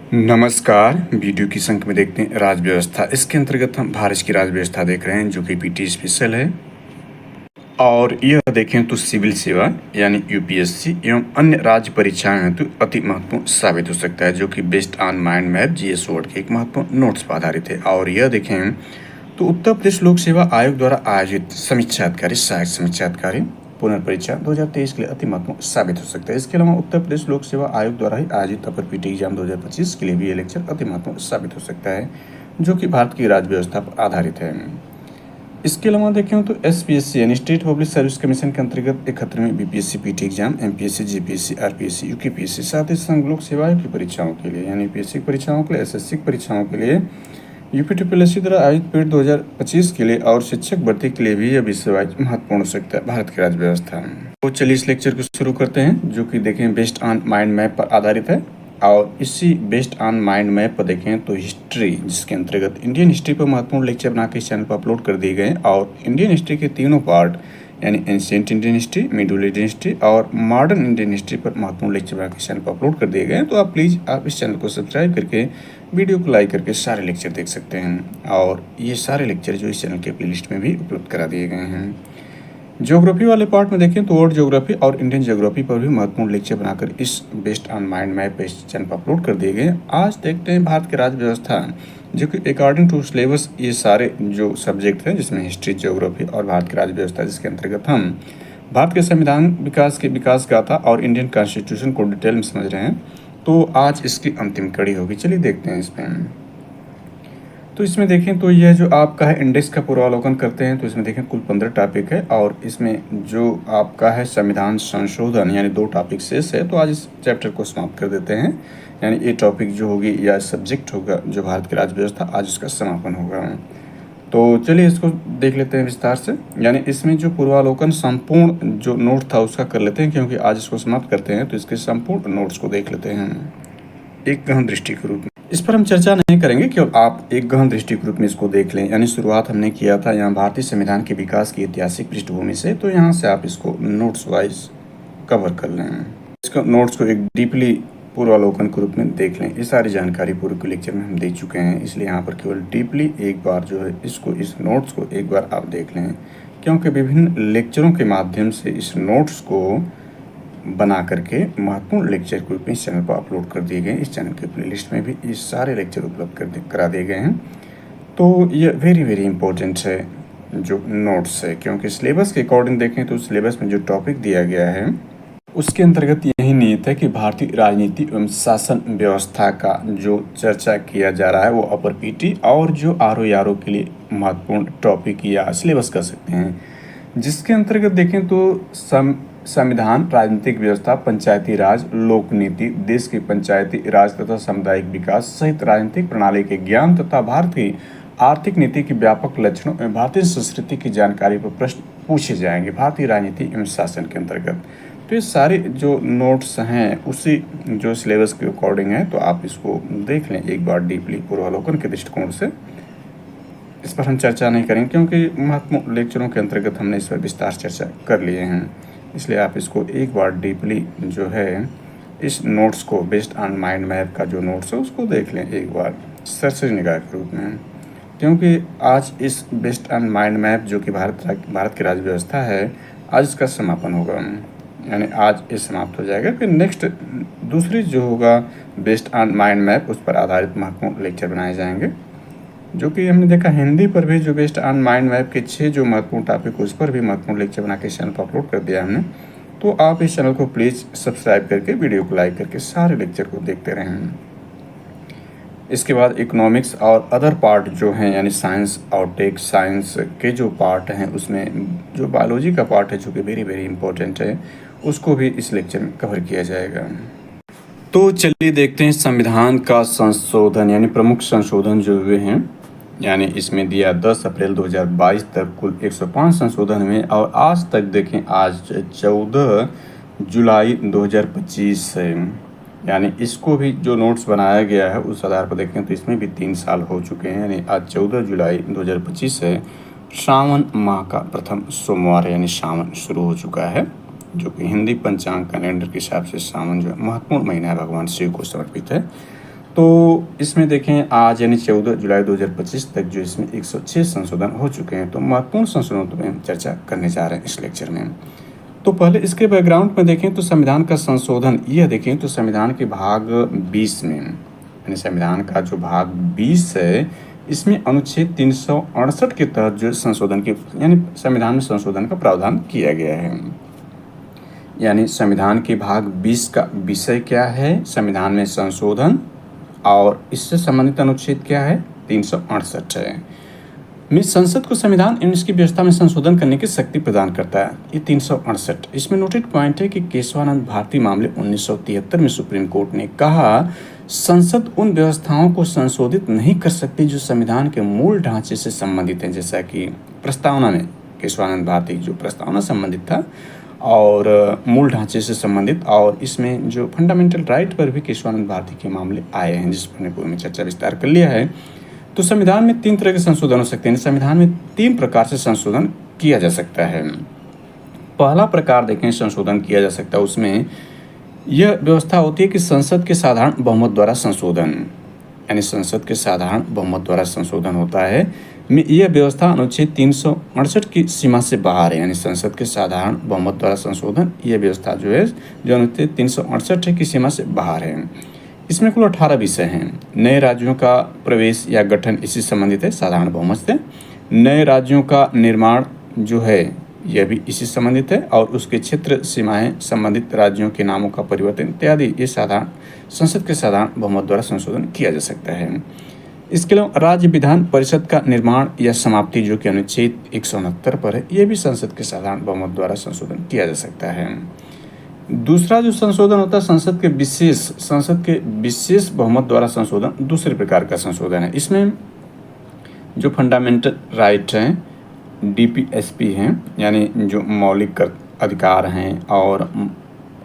नमस्कार। वीडियो की संख्या में देखते हैं राज्य व्यवस्था। इसके अंतर्गत हम भारत की राज्य व्यवस्था देख रहे हैं जो कि पीटी स्पेशल है। और यह देखें तो सिविल सेवा यानी यूपीएससी एवं अन्य राज्य परीक्षाएं हेतु अति महत्वपूर्ण साबित हो सकता है, जो कि based on mind map GS word के एक महत्वपूर्ण नोट्स पर आधारित है। और यह देखें तो उत्तर प्रदेश लोक सेवा आयोग द्वारा आयोजित समीक्षा अधिकारी सहायक समीक्षा अधिकारी पुनर्परीक्षा 2023 के लिए अति महत्वपूर्ण साबित हो सकता है। इसके अलावा उत्तर प्रदेश लोक सेवा आयोग द्वारा ही आयोजित अपर पीटी एग्जाम 2025 के लिए भी यह लेक्चर अति महत्वपूर्ण साबित हो सकता है, जो कि भारत की राज्य व्यवस्था पर आधारित है। इसके अलावा देखें तो एसपीएससी यानी स्टेट पब्लिक सर्विस कमीशन के अंतर्गत 71वें BPSC PT exam, MPSC, GPSC, RPSC, UKPSC, साथ ही संघ लोक सेवाओं की परीक्षाओं के लिए यानी पीएससी परीक्षाओं के लिए, एसएससी परीक्षाओं के लिए, यूपीटीपीएससी द्वारा आयोजित पीट 2025 के लिए और शिक्षक भर्ती के लिए भी यह विषय महत्वपूर्ण हो सकता है भारत की राज्य व्यवस्था। तो चलिए इस लेक्चर को शुरू करते हैं, जो कि देखें बेस्ड ऑन माइंड मैप पर आधारित है। और इसी बेस्ड ऑन माइंड मैप पर देखें तो हिस्ट्री, जिसके अंतर्गत इंडियन हिस्ट्री पर महत्वपूर्ण लेक्चर बना के इस चैनल पर अपलोड कर दिए गए। और इंडियन हिस्ट्री के तीनों पार्ट यानी ancient Indian history, middle Indian history और मॉडर्न इंडियन हिस्ट्री पर महत्वपूर्ण लेक्चर बना के इस चैनल पर अपलोड कर दिए गए हैं। तो आप प्लीज़ इस चैनल को सब्सक्राइब करके वीडियो को लाइक करके सारे लेक्चर देख सकते हैं। और ये सारे लेक्चर जो इस चैनल के प्लेलिस्ट में भी उपलब्ध करा दिए गए हैं। ज्योग्राफी वाले पार्ट में देखें तो वर्ल्ड ज्योग्राफी और इंडियन ज्योग्राफी पर भी महत्वपूर्ण लेक्चर बनाकर इस बेस्ड ऑन माइंड मैप पे इस चैनल पर अपलोड कर दिए गए। आज देखते हैं भारत की राज्य व्यवस्था, जो कि अकॉर्डिंग टू सिलेबस ये सारे जो सब्जेक्ट हैं, जिसमें हिस्ट्री, ज्योग्राफी और भारत की राज्य व्यवस्था, जिसके अंतर्गत हम भारत के संविधान विकास के विकास गाथा और इंडियन कॉन्स्टिट्यूशन को डिटेल में समझ रहे हैं। तो आज इसकी अंतिम कड़ी होगी। चलिए देखते हैं इसमें। तो इसमें देखें तो यह जो आपका है इंडेक्स का पूर्वावलोकन करते हैं, तो इसमें देखें कुल 15 टॉपिक है और इसमें जो आपका है संविधान संशोधन यानी 2 टॉपिक शेष है। तो आज इस चैप्टर को समाप्त कर देते हैं, यानी ये टॉपिक जो होगी या सब्जेक्ट होगा जो भारत की राज्य व्यवस्था, आज इसका समापन होगा। तो चलिए इसको देख लेते हैं विस्तार से। यानी इसमें जो पूर्वावलोकन संपूर्ण जो नोट था उसका कर लेते हैं, क्योंकि आज इसको समाप्त करते हैं। तो इसके संपूर्ण नोट्स को देख लेते हैं एक गहन दृष्टि के रूप में। इस पर हम चर्चा नहीं करेंगे, केवल आप एक गहन दृष्टि के रूप में इसको देख लें। यानी शुरुआत हमने किया था यहाँ भारतीय संविधान के विकास की ऐतिहासिक पृष्ठभूमि से, तो यहाँ से आप इसको नोट्स वाइज कवर कर लें। इसको नोट्स को एक डीपली पूर्वावलोकन के रूप में देख लें। ये सारी जानकारी पूरे के लेक्चर में हम दे चुके हैं, इसलिए यहाँ पर केवल डीपली एक बार जो है इसको इस नोट्स को एक बार आप देख लें, क्योंकि विभिन्न लेक्चरों के माध्यम से इस नोट्स को बना करके महत्वपूर्ण लेक्चर के रूप में इस चैनल पर अपलोड कर दिए गए। इस चैनल के प्लेलिस्ट में भी ये सारे लेक्चर उपलब्ध करा दिए गए हैं। तो ये वेरी इंपॉर्टेंट है जो नोट्स है, क्योंकि सिलेबस के अकॉर्डिंग देखें तो सिलेबस में जो टॉपिक दिया गया है उसके अंतर्गत यही नियत है कि भारतीय राजनीति एवं शासन व्यवस्था का जो चर्चा किया जा रहा है वो अपर पीटी और जो आरओ के लिए महत्वपूर्ण टॉपिक या सिलेबस कर सकते हैं, जिसके अंतर्गत देखें तो संविधान, राजनीतिक व्यवस्था, पंचायती राज, लोक नीति, देश के पंचायती राज तथा सामुदायिक विकास सहित राजनीतिक प्रणाली के ज्ञान तथा भारतीय आर्थिक नीति के व्यापक लक्षणों एवं भारतीय संस्कृति की जानकारी पर प्रश्न पूछे जाएंगे भारतीय राजनीति एवं शासन के अंतर्गत। तो ये सारे जो नोट्स हैं उसी जो सिलेबस के अकॉर्डिंग है, तो आप इसको देख लें एक बार डीपली पूर्वावलोकन के दृष्टिकोण से। इस पर हम चर्चा नहीं करेंगे, क्योंकि महत्वपूर्ण लेक्चरों के अंतर्गत हमने इस पर विस्तार चर्चा कर लिए हैं। इसलिए आप इसको एक बार डीपली जो है इस नोट्स को बेस्ड ऑन माइंड मैप का जो नोट्स है उसको देख लें एक बार सरसरी निगाह के रूप में, क्योंकि आज इस बेस्ड ऑन माइंड मैप जो कि भारत की राज्य व्यवस्था है, आज इसका समापन होगा। यानी आज ये समाप्त हो जाएगा। फिर नेक्स्ट दूसरी जो होगा बेस्ड ऑन माइंड मैप, उस पर आधारित महत्वपूर्ण लेक्चर बनाए जाएंगे, जो कि हमने देखा हिंदी पर भी जो बेस्ड ऑन माइंड मैप के 6 जो महत्वपूर्ण टॉपिक उस पर भी महत्वपूर्ण लेक्चर बना के चैनल पर अपलोड कर दिया हमने। तो आप इस चैनल को प्लीज़ सब्सक्राइब करके वीडियो को लाइक करके सारे लेक्चर को देखते रहें। इसके बाद इकोनॉमिक्स और अदर पार्ट जो हैं, यानी साइंस और टेक साइंस के जो पार्ट हैं उसमें जो बायोलॉजी का पार्ट है जो कि वेरी इंपॉर्टेंट है, उसको भी इस लेक्चर में कवर किया जाएगा। तो चलिए देखते हैं संविधान का संशोधन, यानी प्रमुख संशोधन जो हुए हैं। यानी इसमें दिया 10 अप्रैल 2022 तक कुल 105 संशोधन हुए और आज तक देखें आज 14 जुलाई 2025 है। यानी इसको भी जो नोट्स बनाया गया है उस आधार पर देखें तो इसमें भी 3 साल हो चुके हैं। यानी आज 14 जुलाई 2025 है, सावन माह का प्रथम सोमवार, यानी सावन शुरू हो चुका है, जो कि हिंदी पंचांग कैलेंडर के हिसाब से सावन जो महत्वपूर्ण महीना है भगवान शिव को समर्पित है। तो इसमें देखें आज यानी 14 जुलाई 2025 तक जो इसमें 106 संशोधन हो चुके हैं। तो महत्वपूर्ण संशोधनों पर हम चर्चा करने जा रहे हैं इस लेक्चर में। तो पहले इसके बैकग्राउंड में देखें तो संविधान का संशोधन यह देखें तो संविधान के भाग 20 में यानी संविधान का जो भाग 20 है इसमें अनुच्छेद 368 के तहत जो संशोधन के यानी संविधान में संशोधन का प्रावधान किया गया है। यानी संविधान के भाग 20 का विषय क्या है, संविधान में संशोधन, और इससे संबंधित अनुच्छेद क्या है, 368 है। में संसद को संविधान एवं इसकी व्यवस्था में संशोधन करने की शक्ति प्रदान करता है। ये 368 इसमें नोटेड पॉइंट है कि केशवानंद भारती मामले 1973 में सुप्रीम कोर्ट ने कहा संसद उन व्यवस्थाओं को संशोधित नहीं कर सकती जो संविधान के मूल ढांचे से संबंधित हैं, जैसा कि प्रस्तावना में केशवानंद भारती जो प्रस्तावना संबंधित था और मूल ढांचे से संबंधित, और इसमें जो फंडामेंटल राइट पर भी केशवानंद भारती के मामले आए हैं जिस पर पूर्व में चर्चा विस्तार कर लिया है। तो संविधान में 3 तरह के संशोधन हो सकते हैं। संविधान में 3 प्रकार से संशोधन किया जा सकता है। पहला प्रकार देखें संशोधन किया जा सकता है, उसमें यह व्यवस्था होती है कि संसद के साधारण बहुमत द्वारा संशोधन, यानी संसद के साधारण बहुमत द्वारा संशोधन होता है। में यह व्यवस्था अनुच्छेद 368 की सीमा से बाहर है, यानी संसद के साधारण बहुमत द्वारा संशोधन यह व्यवस्था जो है जो अनुच्छेद 368 की सीमा से बाहर है। इसमें कुल 18 विषय हैं। नए राज्यों का प्रवेश या गठन इसी संबंधित है साधारण बहुमत से। नए राज्यों का निर्माण जो है यह भी इसी संबंधित है, और उसके क्षेत्र सीमाएं संबंधित राज्यों के नामों का परिवर्तन इत्यादि ये साधारण संसद के साधारण बहुमत द्वारा संशोधन किया जा सकता है। इसके अलावा राज्य विधान परिषद का निर्माण या समाप्ति जो कि अनुच्छेद 169 पर है, यह भी संसद के साधारण बहुमत द्वारा संशोधन किया जा सकता है। दूसरा जो संशोधन होता है संसद के विशेष बहुमत द्वारा संशोधन दूसरे प्रकार का संशोधन है। इसमें जो फंडामेंटल राइट हैं, डीपीएसपी हैं, यानी जो मौलिक अधिकार हैं और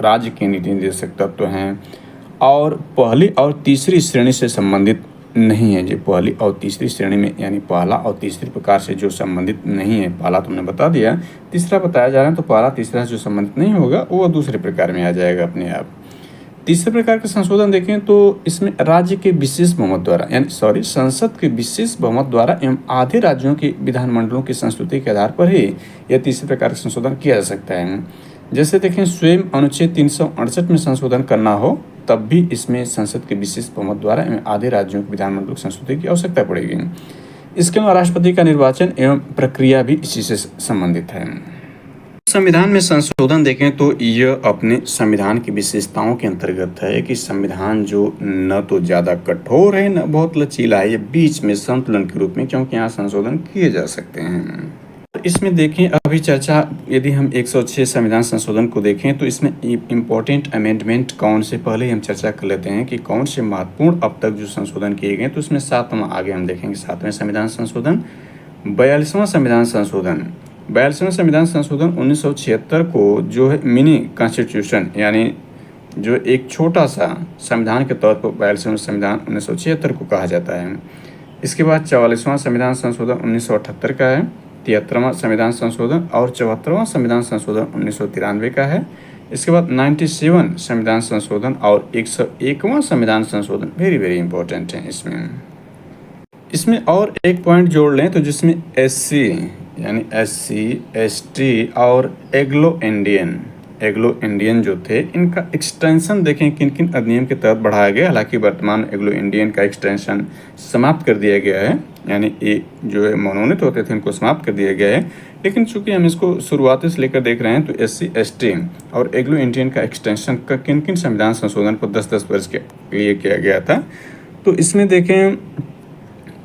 राज्य के नीति निर्देशक तत्व हैं, और पहली और तीसरी श्रेणी से संबंधित नहीं है। जो पहली और तीसरी श्रेणी में यानी पहला और तीसरी प्रकार से जो संबंधित नहीं है, पहला तुमने बता दिया, तीसरा बताया जा रहा है, तो पहला तीसरा जो संबंधित नहीं होगा वो दूसरे प्रकार में आ जाएगा अपने आप। तीसरे प्रकार के संशोधन देखें तो इसमें राज्य के विशेष बहुमत द्वारा संसद के विशेष बहुमत द्वारा एवं आधे राज्यों के विधानमंडलों की संस्तुति के आधार पर ही यह तीसरे प्रकार का संशोधन किया जा सकता है। जैसे देखें स्वयं अनुच्छेद 368 में संशोधन करना हो तब भी इसमें संसद के विशेष बहुमत द्वारा एवं आधे राज्यों के विधानमंडल की संस्तुति की आवश्यकता पड़ेगी। इसके अलावा राष्ट्रपति का निर्वाचन एवं प्रक्रिया भी इसी से संबंधित है। संविधान में संशोधन देखें तो यह अपने संविधान की विशेषताओं के अंतर्गत है कि संविधान जो न तो ज़्यादा कठोर है न बहुत लचीला है, ये बीच में संतुलन के रूप में, क्योंकि यहाँ संशोधन किए जा सकते हैं। तो इसमें देखें अभी चर्चा, यदि हम 106 संविधान संशोधन को देखें तो इसमें इम्पोर्टेंट अमेंडमेंट कौन से, पहले हम चर्चा कर लेते हैं कि कौन से महत्वपूर्ण अब तक जो संशोधन किए गए। तो इसमें 7वां आगे हम देखेंगे, 7वें संविधान संशोधन। 42वां संविधान संशोधन 42वां संविधान संशोधन 1976 को जो है मिनी कॉन्स्टिट्यूशन, यानी जो एक छोटा सा संविधान के तौर पर 42वां संविधान 1976 को कहा जाता है। इसके बाद 44वां संविधान संशोधन 1978 का है, 73वां संविधान संशोधन और 74वां संविधान संशोधन 1993 का है। इसके बाद 97 संविधान संशोधन और 101वां संविधान संशोधन वेरी वेरी इंपॉर्टेंट है। इसमें और एक पॉइंट जोड़ लें तो जिसमें एससी यानी SC ST और एग्लो इंडियन जो थे इनका एक्सटेंशन देखें किन किन अधिनियम के तहत बढ़ाया गया। हालांकि वर्तमान एग्लो इंडियन का एक्सटेंशन समाप्त कर दिया गया है, यानी ये जो है मनोनीत होते थे इनको समाप्त कर दिया गया है। लेकिन चूंकि हम इसको शुरुआत से लेकर देख रहे हैं तो SC ST और एग्लो इंडियन का एक्सटेंशन का किन किन संविधान संशोधन को 10-10 वर्ष के लिए किया गया था। तो इसमें देखें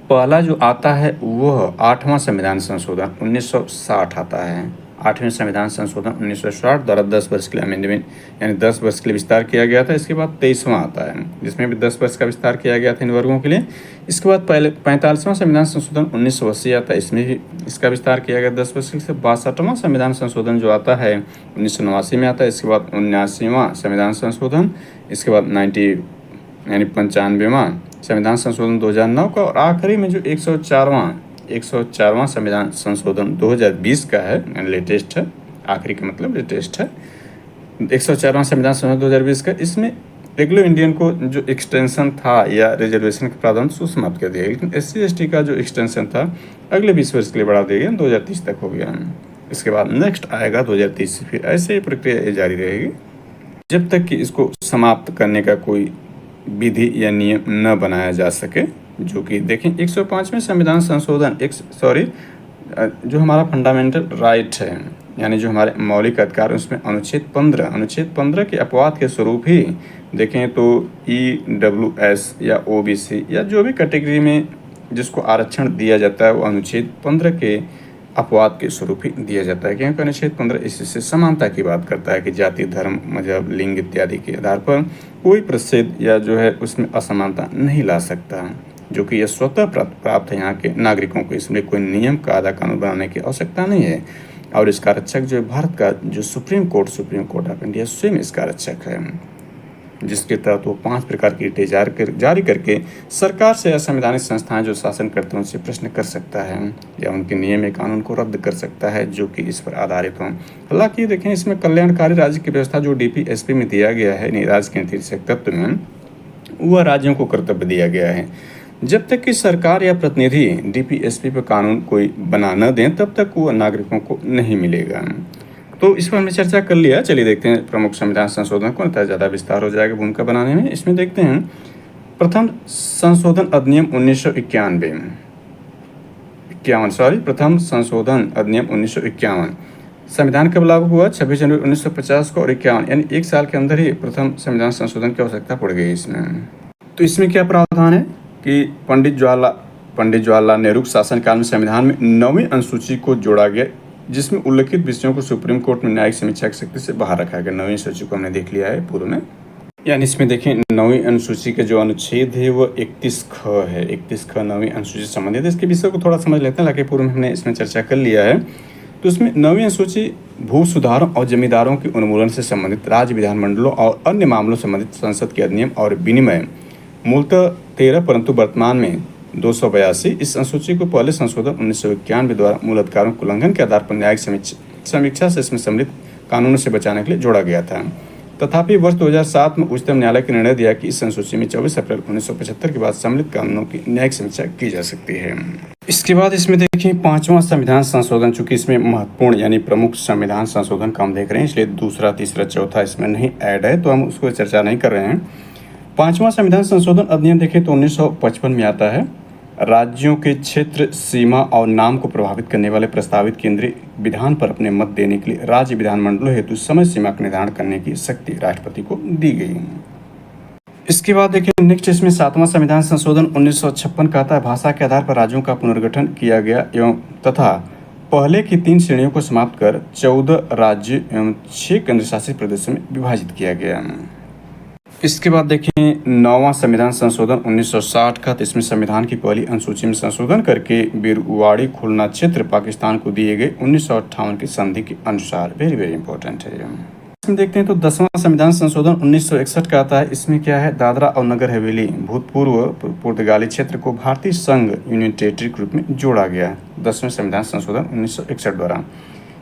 पहला जो आता है वह 8वां संविधान संशोधन 1960 आता है। 8वें संविधान संशोधन 1960 द्वारा 10 वर्ष के लिए अमेंडमेंट यानी 10 वर्ष के लिए विस्तार किया गया था। इसके बाद 23वां आता है जिसमें भी 10 वर्ष का विस्तार किया गया था इन वर्गों के लिए। इसके बाद 45वां संविधान संशोधन 1980 आता है, इसमें भी इसका विस्तार किया गया 10 वर्ष के लिए। 62वां संविधान संशोधन जो आता है 1989 में आता है। इसके बाद 79वां संविधान संशोधन, इसके बाद 95वां संविधान संशोधन 2009 का, और आखिरी में जो 104वां संविधान संशोधन 2020 का है, लेटेस्ट है, आखिरी का मतलब लेटेस्ट है। 104वां संविधान संशोधन 2020 का, इसमें एंग्लो इंडियन को जो एक्सटेंशन था या रिजर्वेशन का प्रावधान उसको समाप्त कर दिया गया, लेकिन SC/ST का जो एक्सटेंशन था अगले 20 वर्ष के लिए बढ़ा दिया गया, 2030 तक हो गया। इसके बाद नेक्स्ट आएगा 2030 से, फिर ऐसे ही प्रक्रिया जारी रहेगी जब तक कि इसको समाप्त करने का कोई विधि या नियम न बनाया जा सके। जो कि देखें 105वें संविधान संशोधन जो हमारा फंडामेंटल राइट है, यानी जो हमारे मौलिक अधिकार, उसमें अनुच्छेद 15 के अपवाद के स्वरूप ही देखें तो EWS या OBC या जो भी कैटेगरी में जिसको आरक्षण दिया जाता है वो अनुच्छेद 15 के अपवाद के स्वरूप ही दिया जाता है, क्योंकि अनुच्छेद 15 इससे समानता की बात करता है कि जाति, धर्म, मजहब, लिंग इत्यादि के आधार पर कोई प्रतिषेध या जो है उसमें असमानता नहीं ला सकता, जो कि यह स्वतः प्राप्त है यहाँ के नागरिकों को। इसमें कोई नियम, कायदा, कानून बनाने की आवश्यकता नहीं है। और इसका रक्षक जो है भारत का जो सुप्रीम कोर्ट ऑफ इंडिया स्वयं इसका रक्षक है, जिसके तहत वो 5 प्रकार की रिटें जारी करके सरकार से असंवैधानिक संस्थाएं जो शासन करते हैं उनसे प्रश्न कर सकता है या उनके नियम या कानून को रद्द कर सकता है जो कि इस पर आधारित हों। हालांकि देखें इसमें कल्याणकारी राज्य की व्यवस्था जो DPSP में दिया गया है, राज्य के नीति तत्व में, वह राज्यों को कर्तव्य दिया गया है। जब तक कि सरकार या प्रतिनिधि DPSP पर कानून कोई बना न दें तब तक वो नागरिकों को नहीं मिलेगा। तो इस पर हमने चर्चा कर लिया। चलिए देखते हैं प्रमुख संविधान संशोधन को, नहीं ज़्यादा विस्तार हो जाएगा भूमिका बनाने में। इसमें देखते हैं प्रथम संशोधन अधिनियम 1951 संविधान कब लागू हुआ? 26 जनवरी 1950 को और 51, यानी 1 साल के अंदर ही प्रथम संविधान संशोधन की आवश्यकता पड़ गई इसमें। तो इसमें क्या प्रावधान है कि पंडित जवाहरलाल नेहरू के शासनकाल में संविधान में 9वीं अनुसूची को जोड़ा गया, जिसमें उल्लिखित विषयों को सुप्रीम कोर्ट में न्यायिक समीक्षा की शक्ति से बाहर रखा गया। 9वीं सूची को हमने देख लिया है पूर्व में, यानी इसमें देखें 9वीं अनुसूची के जो अनुच्छेद है वो 31 ख है। 31 ख 9वीं अनुसूची से संबंधित है। इसके विषय को थोड़ा समझ लेते हैं, हालांकि पूर्व में हमने इसमें चर्चा कर लिया है। तो इसमें 9वीं अनुसूची भू सुधारों और जमींदारों के उन्मूलन से संबंधित राज्य विधानमंडलों और अन्य मामलों से संबंधित संसद के अधिनियम और विनिमय मूलतः 13, परंतु वर्तमान में 282। इस अनुसूची को पहले संशोधन 1991 द्वारा मूल अधिकारों के उल्लंघन के आधार पर न्यायिक समीक्षा से इसमें सम्मिलित कानूनों से बचाने के लिए जोड़ा गया था। तथापि वर्ष 2007 में उच्चतम न्यायालय के निर्णय दिया कि इस अनुसूची में 24 अप्रैल 1975 के बाद सम्मिलित कानूनों की न्यायिक समीक्षा की जा सकती है। इसके बाद इसमें देखिए 5वां संविधान संशोधन, चूंकि इसमें महत्वपूर्ण यानी प्रमुख संविधान संशोधन का हम देख रहे हैं, इसलिए दूसरा, तीसरा, चौथा इसमें नहीं ऐड है, तो हम उसको चर्चा नहीं कर रहे हैं। 5वां संविधान संशोधन अधिनियम देखें तो 1955 में आता है। राज्यों के क्षेत्र, सीमा और नाम को प्रभावित करने वाले प्रस्तावित केंद्रीय विधान पर अपने मत देने के लिए राज्य विधानमंडलों हेतु समय सीमा का निर्धारण करने की शक्ति राष्ट्रपति को दी गई। इसके बाद देखिए नेक्स्ट इसमें 7वां संविधान संशोधन 1956 कहता है भाषा के आधार पर राज्यों का पुनर्गठन किया गया एवं तथा पहले की 3 श्रेणियों को समाप्त कर 14 राज्य एवं 6 केंद्र शासित प्रदेशों में विभाजित किया गया। इसके बाद देखिए 9वां संविधान संशोधन 1960 का, तो इसमें संविधान की पहली अनुसूची में संशोधन करके बीरवाड़ी खुलना क्षेत्र पाकिस्तान को दिए गए 1958 की संधि के अनुसार। वेरी वेरी इंपॉर्टेंट है। इसमें देखते हैं तो 10वां संविधान संशोधन 1961 का आता है। इसमें क्या है, दादरा और नगर हवेली भूतपूर्व पुर्तगाली क्षेत्र को भारतीय संघ यूनियन टेरिटरी के रूप में जोड़ा गया। 10वें संविधान संशोधन 1961 द्वारा।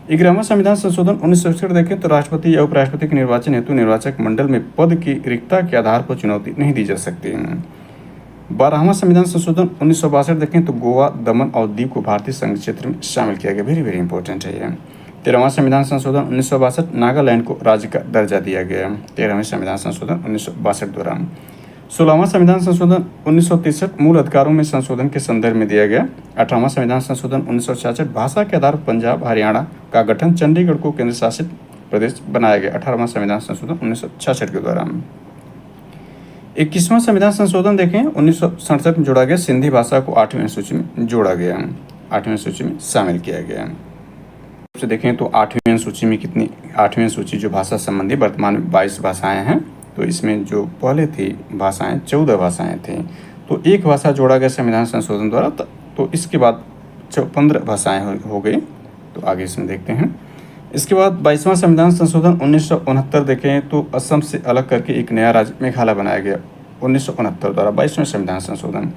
11वां संविधान संशोधन 1961 देखें तो राष्ट्रपति या उपराष्ट्रपति के निर्वाचन हेतु निर्वाचक मंडल में पद की रिक्तता के आधार पर चुनौती नहीं दी जा सकती। 12वां संविधान संशोधन 1962 देखें तो गोवा, दमन और दीव को भारतीय संघ क्षेत्र में शामिल किया गया। वेरी वेरी इंपॉर्टेंट है ये। 13वां संविधान संशोधन 1962 नागालैंड को राज्य का दर्जा दिया गया। 13वें संविधान संशोधन 1962 द्वारा। 16वां संविधान संशोधन 1963 मूल अधिकारों में संशोधन के संदर्भ में दिया गया। 18वां संविधान संशोधन 1966 भाषा के आधार पर पंजाब, हरियाणा का गठन, चंडीगढ़ को केंद्र शासित प्रदेश बनाया गया। 18वां संविधान संशोधन 1966 के द्वारा। 21वां संविधान संशोधन देखें 1967 में जोड़ा गया। सिंधी भाषा को 8वीं अनुसूची में जोड़ा गया, 8वीं अनुसूची में शामिल किया गया। तो देखें तो 8वीं अनुसूची में कितनी, 8वीं अनुसूची जो भाषा संबंधी वर्तमान में 22 भाषाएं हैं, तो इसमें जो पहले थी भाषाएं 14 भाषाएं थी, तो एक भाषा जोड़ा गया संविधान संशोधन द्वारा, तो इसके बाद 15 भाषाएं हो गई। तो आगे इसमें देखते हैं। इसके बाद 22वां संविधान संशोधन 1969 देखें तो असम से अलग करके एक नया राज्य मेघालय बनाया गया 1969 द्वारा, 22वें संविधान संशोधन।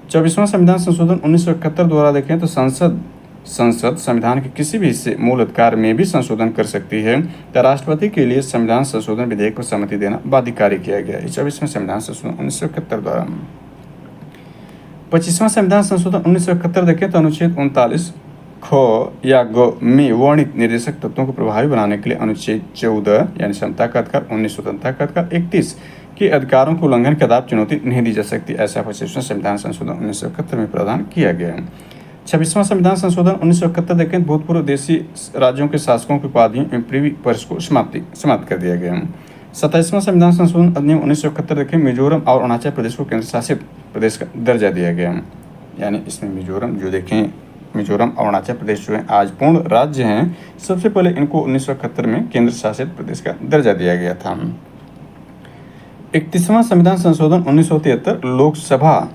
24वां संविधान संशोधन 1971 द्वारा देखें तो संसद संसद संविधान के किसी भी हिस्से मूल अधिकार में भी संशोधन कर सकती है, तो राष्ट्रपति के लिए संविधान संशोधन विधेयक पर सहमति देना बाध्यकारी किया गया। 24वें संविधान संशोधन 1971 द्वारा। 25वां संविधान संशोधन 1971 देखें तो अनुच्छेद 39 ख या ग में वर्णित निर्देशक तत्वों को प्रभावी बनाने के लिए अनुच्छेद 14 यानी समता का अधिकार, 19 स्वतंत्रता का अधिकार, 31 के अधिकारों को उल्लंघन के आधार चुनौती नहीं दी जा सकती, ऐसा 25वां संविधान संशोधन 1971 में प्रावधान किया गया। 26वां संविधान संशोधन 1971 देखें भूतपूर्व देशी राज्यों के शासकों की उपाधियों एवं प्रिवी पर्स को समाप्त कर दिया गया। 27वां संविधान संशोधन अधिनियम 1971 देखें मिजोरम और अरुणाचल प्रदेश को केंद्र शासित प्रदेश का दर्जा दिया गया। यानी इसमें मिजोरम जो देखें, मिजोरम और अरुणाचल प्रदेश जो है आज पूर्ण राज्य हैं, सबसे पहले इनको 1971 में केंद्र शासित प्रदेश का दर्जा दिया गया था। 31वां संविधान संशोधन 1973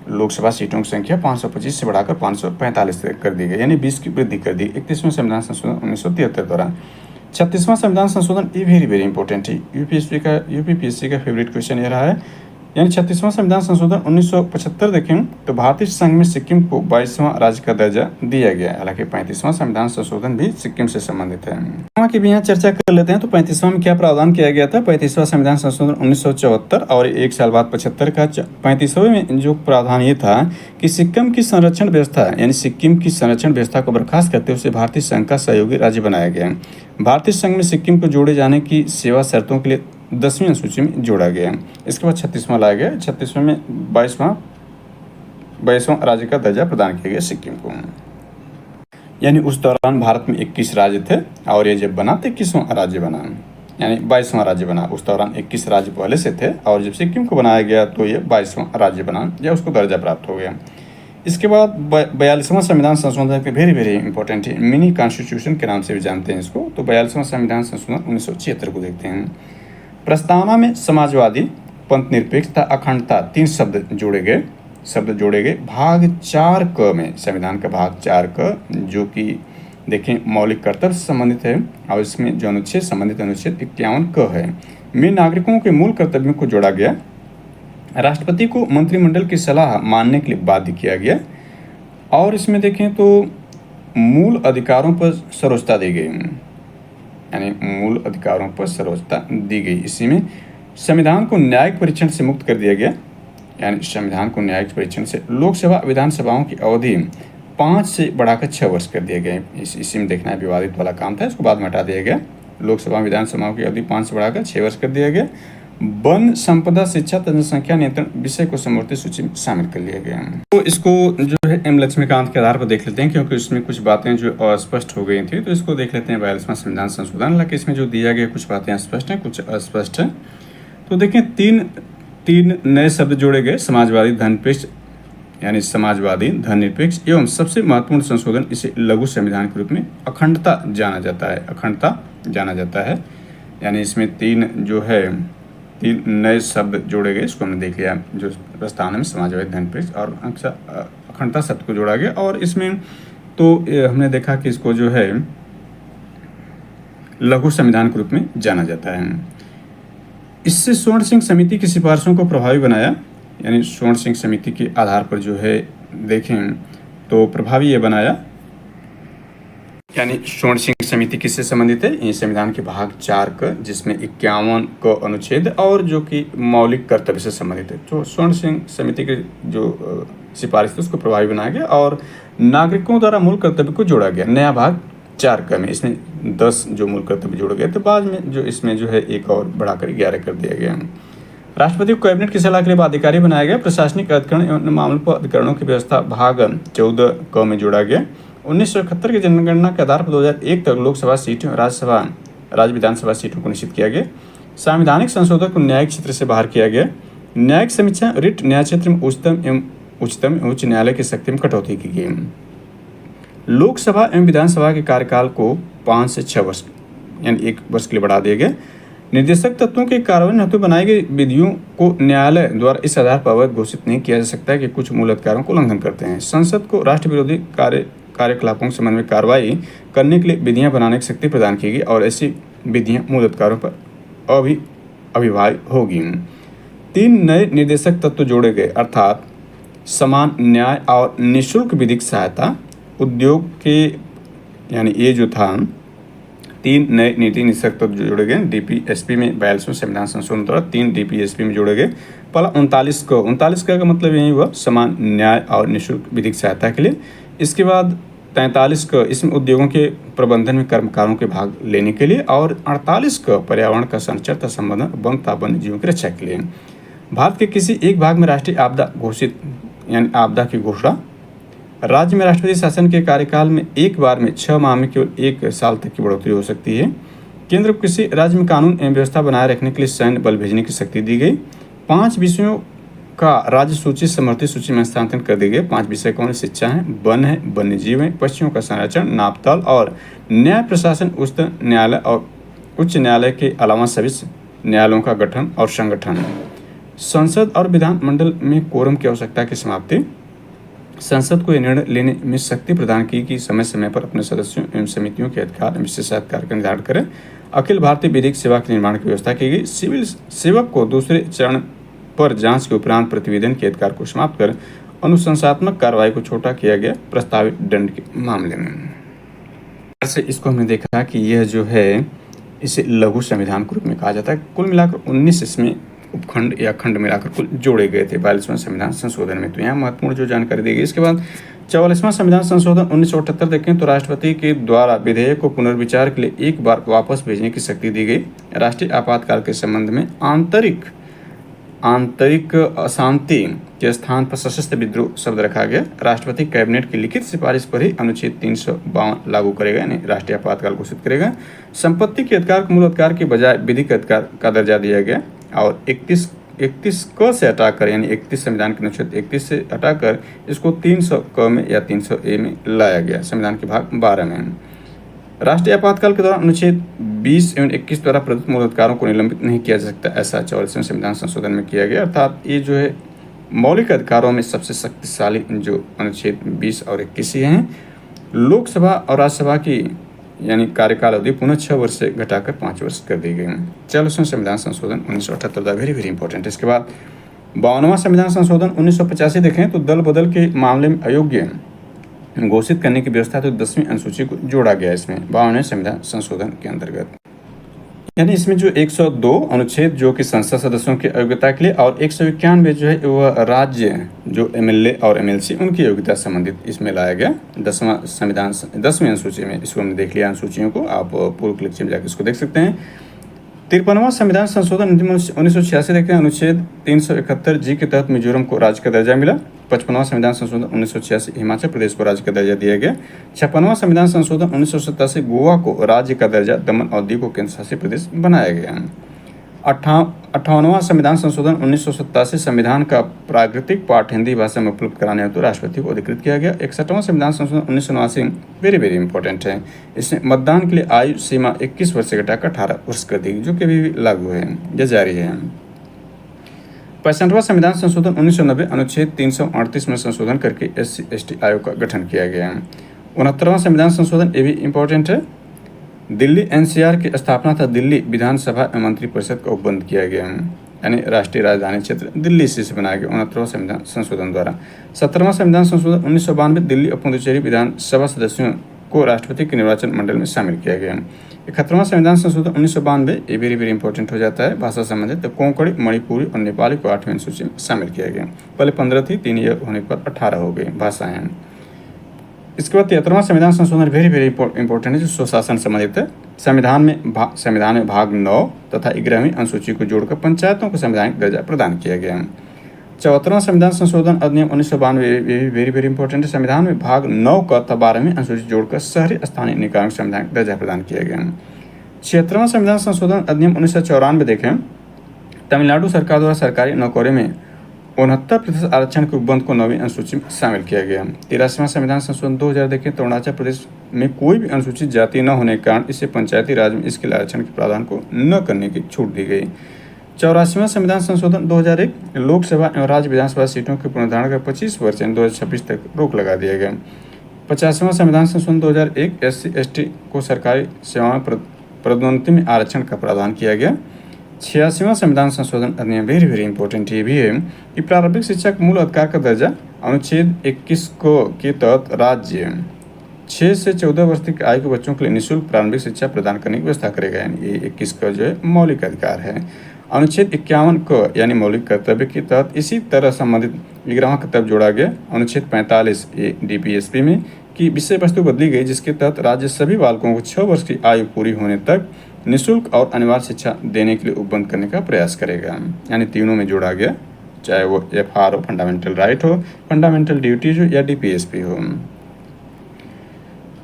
लोकसभा सीटों की संख्या 525 से बढ़ाकर 545 कर दी गई, यानी 20 की वृद्धि कर दी 31वें संविधान संशोधन 1973 द्वारा। 36वां संविधान संशोधन ये वेरी इंपॉर्टेंट है, यूपीपीएससी का फेवरेट क्वेश्चन ये रहा है। यानी 36वां संविधान संशोधन 1975 देखें तो भारतीय संघ में सिक्किम को 22वां राज्य का दर्जा दिया गया। हालांकि 35वां संविधान संशोधन भी सिक्किम से संबंधित है। वहाँ की भी यहाँ चर्चा कर लेते हैं। तो 35वां में क्या प्रावधान किया गया था? 35वां संविधान संशोधन 1974 और एक साल बाद 75 का। 35वें में जो प्रावधान ये था कि सिक्किम की संरक्षण व्यवस्था यानी सिक्किम की संरक्षण व्यवस्था को बर्खास्त करते हुए उसे भारतीय संघ का सहयोगी राज्य बनाया गया। भारतीय संघ में सिक्किम को जोड़े जाने की सेवा शर्तों के लिए 10वीं अनुसूची में जोड़ा गया। इसके बाद 36वां लाया गया। 36वें में 22वां राज्य का दर्जा प्रदान किया गया सिक्किम को। यानी उस दौरान भारत में 21 राज्य थे और ये जब बना तो 21वां राज्य बना, यानी 22वां राज्य बना। उस दौरान 21 राज्य पहले से थे और जब सिक्किम को बनाया गया तो ये 22वां राज्य बना या उसको दर्जा प्राप्त हो गया। इसके बाद 42वां संविधान संशोधन वेरी इंपॉर्टेंट है, मिनी कॉन्स्टिट्यूशन के नाम से भी जानते हैं इसको। तो 42वां संविधान संशोधन 1976 को देखते हैं। प्रस्तावना में समाजवादी, पंथ निरपेक्ष तथा अखंडता 3 शब्द जोड़े गए। भाग 4 क में, संविधान का भाग 4 क जो कि देखें मौलिक कर्तव्य से संबंधित है और इसमें जो अनुच्छेद संबंधित अनुच्छेद 51 क है में नागरिकों के मूल कर्तव्यों को जोड़ा गया। राष्ट्रपति को मंत्रिमंडल की सलाह मानने के लिए बाध्य किया गया और इसमें देखें तो मूल अधिकारों पर सर्वोच्चता दी गई, यानी मूल अधिकारों पर सर्वोच्चता दी गई। इसी में संविधान को न्यायिक परीक्षण से मुक्त कर दिया गया, यानी संविधान को न्यायिक परीक्षण से लोकसभा विधानसभाओं की अवधि 5 से बढ़ाकर 6 वर्ष कर दिया गया। इसी में देखना है विवादित वाला काम था, इसको बाद में हटा दिया गया। लोकसभा विधानसभाओं की अवधि 5 से बढ़ाकर 6 वर्ष कर दिया गया। वन संपदा, शिक्षा तथा जनसंख्या नियंत्रण विषय को समवर्ती सूची में शामिल कर लिया गया। तो इसको जो है एम लक्ष्मीकांत के आधार पर देख लेते हैं क्योंकि इसमें कुछ बातें जो अस्पष्ट हो गई थी, तो इसको देख लेते हैं 42वां संविधान संशोधन। हालांकि इसमें जो दिया गया कुछ बातें स्पष्ट हैं, कुछ अस्पष्ट है। तो देखें तीन नए शब्द जोड़े गए, समाजवादी, धननिरपेक्ष, यानी समाजवादी, धननिरपेक्ष एवं सबसे महत्वपूर्ण संशोधन इसे लघु संविधान के रूप में अखंडता जाना जाता है। यानी इसमें 3 नए शब्द जोड़े गए, इसको हमने देख लिया। जो प्रस्तावना में समाजवादी, धननिरपेक्ष और अखंडता शब्द को जोड़ा गया और इसमें तो हमने देखा कि इसको जो है लघु संविधान के रूप में जाना जाता है। इससे स्वर्ण सिंह समिति की सिफारिशों को प्रभावी बनाया, यानी स्वर्ण सिंह समिति के आधार पर जो है देखें तो प्रभावी ये बनाया। यानी स्वर्ण सिंह समिति किससे संबंधित है? ये संविधान के भाग 4 का, जिसमें 51 का अनुच्छेद और जो कि मौलिक कर्तव्य से संबंधित है। तो स्वर्ण सिंह समिति के जो सिफारिश थी उसको प्रभावी बनाया गया और नागरिकों द्वारा मूल कर्तव्य को जोड़ा गया। नया भाग 4 का में इसमें 10 जो मूल कर्तव्य जोड़े गए, तो बाद में जो इसमें जो है एक और बढ़ाकर 11 कर दिया गया। राष्ट्रपति को कैबिनेट की सलाह के लिए अधिकारी बनाया गया। प्रशासनिक अधिकरण एवं मामलों पर अधिकरणों की व्यवस्था भाग 14 क में जोड़ा गया। 1971 की जनगणना के आधार पर 2001 तक लोकसभा सीटों, राज्य विधानसभा सीटों को निश्चित किया गया। संवैधानिक संशोधन को न्यायिक क्षेत्र से बाहर किया गया। न्यायिक समीक्षा, रिट न्याय क्षेत्र में उच्चतम उच्च न्यायालय की शक्ति में कटौती की गई। लोकसभा एवं विधानसभा के कार्यकाल को 5 से 6 वर्ष यानी 1 वर्ष के लिए बढ़ा दिया गया। निर्देशक तत्वों के कार्यान्वयन हेतु बनाई गई विधियों को न्यायालय द्वारा इस आधार पर अवैध घोषित नहीं किया जा सकता है कि कुछ मूल अधिकारों को उल्लंघन करते हैं। संसद को राष्ट्र विरोधी कार्यकलापों के संबंध में कार्रवाई करने के लिए विधियां बनाने की शक्ति प्रदान की गई और ऐसी विधियां मूल अधिकारों पर अभिभाज्य होगी। 3 नए निर्देशक तत्व जोड़े गए, अर्थात समान न्याय और निःशुल्क विधिक सहायता, उद्योग के यानी ये जो था 3 नए नीति निषेध तत्व जोड़े गए DPSP में 42वें संविधान संशोधन द्वारा 3 DPSP में जोड़े गए। पहला 39 का मतलब यही हुआ समान न्याय और निःशुल्क विधिक सहायता के लिए। इसके बाद 43 का इसमें उद्योगों के प्रबंधन में कर्मकारों के भाग लेने के लिए और 48 का पर्यावरण का संरक्षण तथा संवर्धन वन तथा वन्य जीवों की रक्षा के लिए। भारत के किसी एक भाग में राष्ट्रीय आपदा घोषित यानी आपदा की घोषणा। राज्य में राष्ट्रपति शासन के कार्यकाल में एक बार में 6 माह में केवल 1 साल तक की बढ़ोतरी हो सकती है। केंद्र को किसी राज्य में कानून एवं व्यवस्था बनाए रखने के लिए सैन्य बल भेजने की शक्ति दी गई। 5 विषयों का राज्य सूची समर्थित सूची में स्थानांतरण कर दिए गए। 5 विषय कौन? शिक्षा है, वन है, वन्य जीव है, पक्षियों का संरक्षण, नापतोल और न्याय प्रशासन, उच्च न्यायालय और उच्च न्यायालय के अलावा सभी न्यायालयों का गठन और संगठन। संसद और विधानमंडल में कोरम की आवश्यकता की समाप्ति। संसद को यह निर्णय लेने में शक्ति प्रदान की कि समय समय पर अपने सदस्यों एवं समितियों के अधिकार एवं विशेषाधिकार का निर्धारण करें। अखिल भारतीय विधिक सेवा के निर्माण की व्यवस्था की गई। सिविल सेवक को दूसरे चरण पर जांच के उपरांत प्रतिवेदन के अधिकार को समाप्त कर अनुशंसात्मक कार्रवाई को छोटा किया गया प्रस्तावित दंड के मामले में। से इसको हमने देखा कि यह जो है इसे लघु संविधान के रूप में कहा जाता है। कुल मिलाकर 19 इसमें उपखंड या खंड मिलाकर कुल जोड़े गए थे 42वें संविधान संशोधन में। तो यहाँ महत्वपूर्ण जो जानकारी दी गई। इसके बाद 44वां संविधान संशोधन 1978 देखें तो राष्ट्रपति के द्वारा विधेयक को पुनर्विचार के लिए एक बार वापस भेजने की शक्ति दी गई। राष्ट्रीय आपातकाल के संबंध में आंतरिक अशांति के स्थान पर सशस्त्र विद्रोह शब्द रखा गया। राष्ट्रपति कैबिनेट की लिखित सिफारिश पर ही अनुच्छेद 352 लागू करेगा यानी राष्ट्रीय आपातकाल घोषित करेगा। संपत्ति के अधिकार को मूल अधिकार के बजाय विधिक अधिकार का दर्जा दिया गया और 31 क से हटाकर यानी 31 संविधान के अनुच्छेद 31 से हटाकर इसको 300 क में या 300 ए में लाया गया संविधान के भाग 12 में। राष्ट्रीय आपातकाल के दौरान अनुच्छेद 20 एवं 21 द्वारा प्रदत्त मूल अधिकारों को निलंबित नहीं किया जा सकता, ऐसा 44वें संविधान संशोधन में किया गया। अर्थात ये जो है मौलिक अधिकारों में सबसे शक्तिशाली जो अनुच्छेद 20 और 21 ही हैं। लोकसभा और राज्यसभा की यानी कार्यकाल अवधि पुनः 6 वर्ष से घटाकर 5 वर्ष कर दी गई। 44वें संविधान संशोधन 1978 वेरी वेरी इंपॉर्टेंट है। इसके बाद 52वां संविधान संशोधन 1985 देखें तो दल बदल के मामले में अयोग्य घोषित करने की व्यवस्था तो 10वीं अनुसूची को जोड़ा गया इसमें 52वें संविधान संशोधन के अंतर्गत। यानी इसमें जो 102 अनुच्छेद जो कि संसद सदस्यों की योग्यता के लिए और 191 जो है वह राज्य जो MLA और MLC उनकी योग्यता संबंधित इसमें लाया गया 10वां संविधान 10वीं अनुसूची में। इसको हमने देख लिया अनुसूचियों को, आप पूर्व क्लिक में जाकर इसको देख सकते हैं। 53वां संविधान संशोधन 1986 देखते हैं अनुच्छेद 371 जी के तहत मिजोरम को राज्य का दर्जा मिला। 55वां संविधान संशोधन 1986 हिमाचल प्रदेश को राज्य का दर्जा दिया गया। 56वां संविधान संशोधन 1987 गोवा को राज्य का दर्जा, दमन और दीव को केंद्र शासित प्रदेश बनाया गया। 58वां संविधान संशोधन 1987 संविधान का प्राकृतिक पाठ हिंदी भाषा में उपलब्ध कराने हेतु राष्ट्रपति को अधिकृत किया गया। 61वां संविधान संशोधन 1989 वेरी वेरी इंपॉर्टेंट है। इसमें मतदान के लिए आयु सीमा 21 वर्ष से घटाकर 18 वर्ष कर दी, जो कि अभी भी लागू है या जारी है। 65वां संविधान संशोधन 1990 अनुच्छेद 338 में संशोधन करके SC/ST आयोग का गठन किया गया। 69वां संविधान संशोधन ये भी इंपॉर्टेंट है। दिल्ली NCR की स्थापना था दिल्ली विधानसभा एवं मंत्रिपरिषद को बंद किया गया यानी राष्ट्रीय राजधानी क्षेत्र दिल्ली इसी से बनाया गया 69वां संविधान संशोधन द्वारा। 17वां संविधान संशोधन 1992 दिल्ली और पुडुचेरी विधानसभा सदस्यों को राष्ट्रपति के निर्वाचन मंडल में शामिल किया गया। 71वां संविधान संशोधन 1992 ये वेरी वेरी इंपॉर्टेंट हो जाता है भाषा संबंधित। तो कोंकणी, मणिपुरी और नेपाली को 8वीं अनुसूची में शामिल किया गया। पहले 15 थी, 3 ईयर होने के बाद 18 हो गई भाषाएं। इसके बाद 73वां संविधान संशोधन वेरी वेरी इंपॉर्टेंट है जो स्वशासन संबंधित है। संविधान में भाग 9 तथा 11वीं अनुसूची को जोड़कर पंचायतों को संवैधानिक दर्जा प्रदान किया गया। 74वां संविधान संशोधन अधिनियम 1992 वेरी वेरी इंपॉर्टेंट है। संविधान में भाग 9 का तथा 12वीं अनुसूची जोड़कर शहरी स्थानीय निकायों को संवैधानिक दर्जा प्रदान किया गया। 76वां संविधान संशोधन अधिनियम 1994 देखें तमिलनाडु सरकार द्वारा सरकारी नौकरियों में 69% आरक्षण के उपबंध को 9वीं अनुसूची में शामिल किया गया। 83वां संविधान संशोधन 2000 देखें तो अरुणाचल प्रदेश में कोई भी अनुसूचित जाति न होने के कारण इसे पंचायती राज में इसके आरक्षण के प्रावधान को न करने की छूट दी गई। 84वां संविधान संशोधन 2001 लोकसभा एवं राज्य विधानसभा सीटों के पुनर्धारण का 25 वर्ष 2026 तक रोक लगा दिया गया। 50वां संविधान संशोधन 2001 SC/ST को सरकारी सेवाओं में पदोन्नति में आरक्षण का प्रावधान किया गया। 86वां संविधान संशोधन अधिनियम वेरी वेरी इंपॉर्टेंट ये भी है कि प्रारंभिक शिक्षा के मूल अधिकार का दर्जा अनुच्छेद 21 को के तहत राज्य 6 से 14 वर्ष तक आयु के बच्चों के लिए निःशुल्क प्रारंभिक शिक्षा प्रदान करने की व्यवस्था करेगा। यानी ये 21 का जो है मौलिक अधिकार है। अनुच्छेद 51 क यानी मौलिक कर्तव्य के तहत इसी तरह संबंधित 11वां कर्तव्य जोड़ा गया। अनुच्छेद 45 ए डीपीएसपी में की विषय वस्तु बदली गई, जिसके तहत राज्य सभी बालकों को 6 वर्ष की आयु पूरी होने तक निःशुल्क और अनिवार्य शिक्षा देने के लिए उपबंध करने का प्रयास करेगा। यानी तीनों में जोड़ा गया, चाहे वो FR हो, फंडामेंटल राइट हो, फंडामेंटल ड्यूटीज हो या DPSP हो।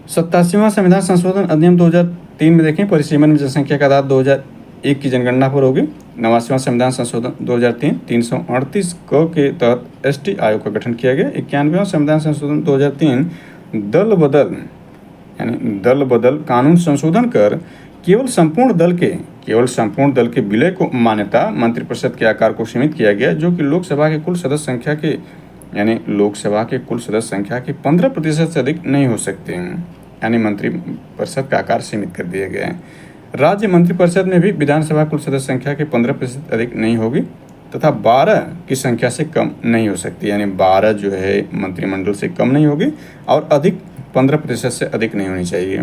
87वां संविधान संशोधन अधिनियम 2003 में देखें, परिसीमन में जनसंख्या का आधार 2001 की जनगणना पर होगी। 89वां संविधान संशोधन 2003 338 क के तहत ST आयोग का गठन किया गया। 91वां संविधान संशोधन 2003 दल बदल कानून संशोधन कर केवल संपूर्ण दल के विलय को मान्यता मंत्रिपरिषद के आकार को सीमित किया गया, जो कि लोकसभा के कुल सदस्य संख्या के 15% से अधिक नहीं हो सकते हैं। यानी मंत्रिपरिषद का आकार सीमित कर दिया गया है। राज्य मंत्रिपरिषद में भी विधानसभा कुल सदस्य संख्या के 15% अधिक नहीं होगी तथा 12 की संख्या से कम नहीं हो सकती। यानी 12 जो है मंत्रिमंडल से कम नहीं होगी और अधिक 15% से अधिक नहीं होनी चाहिए।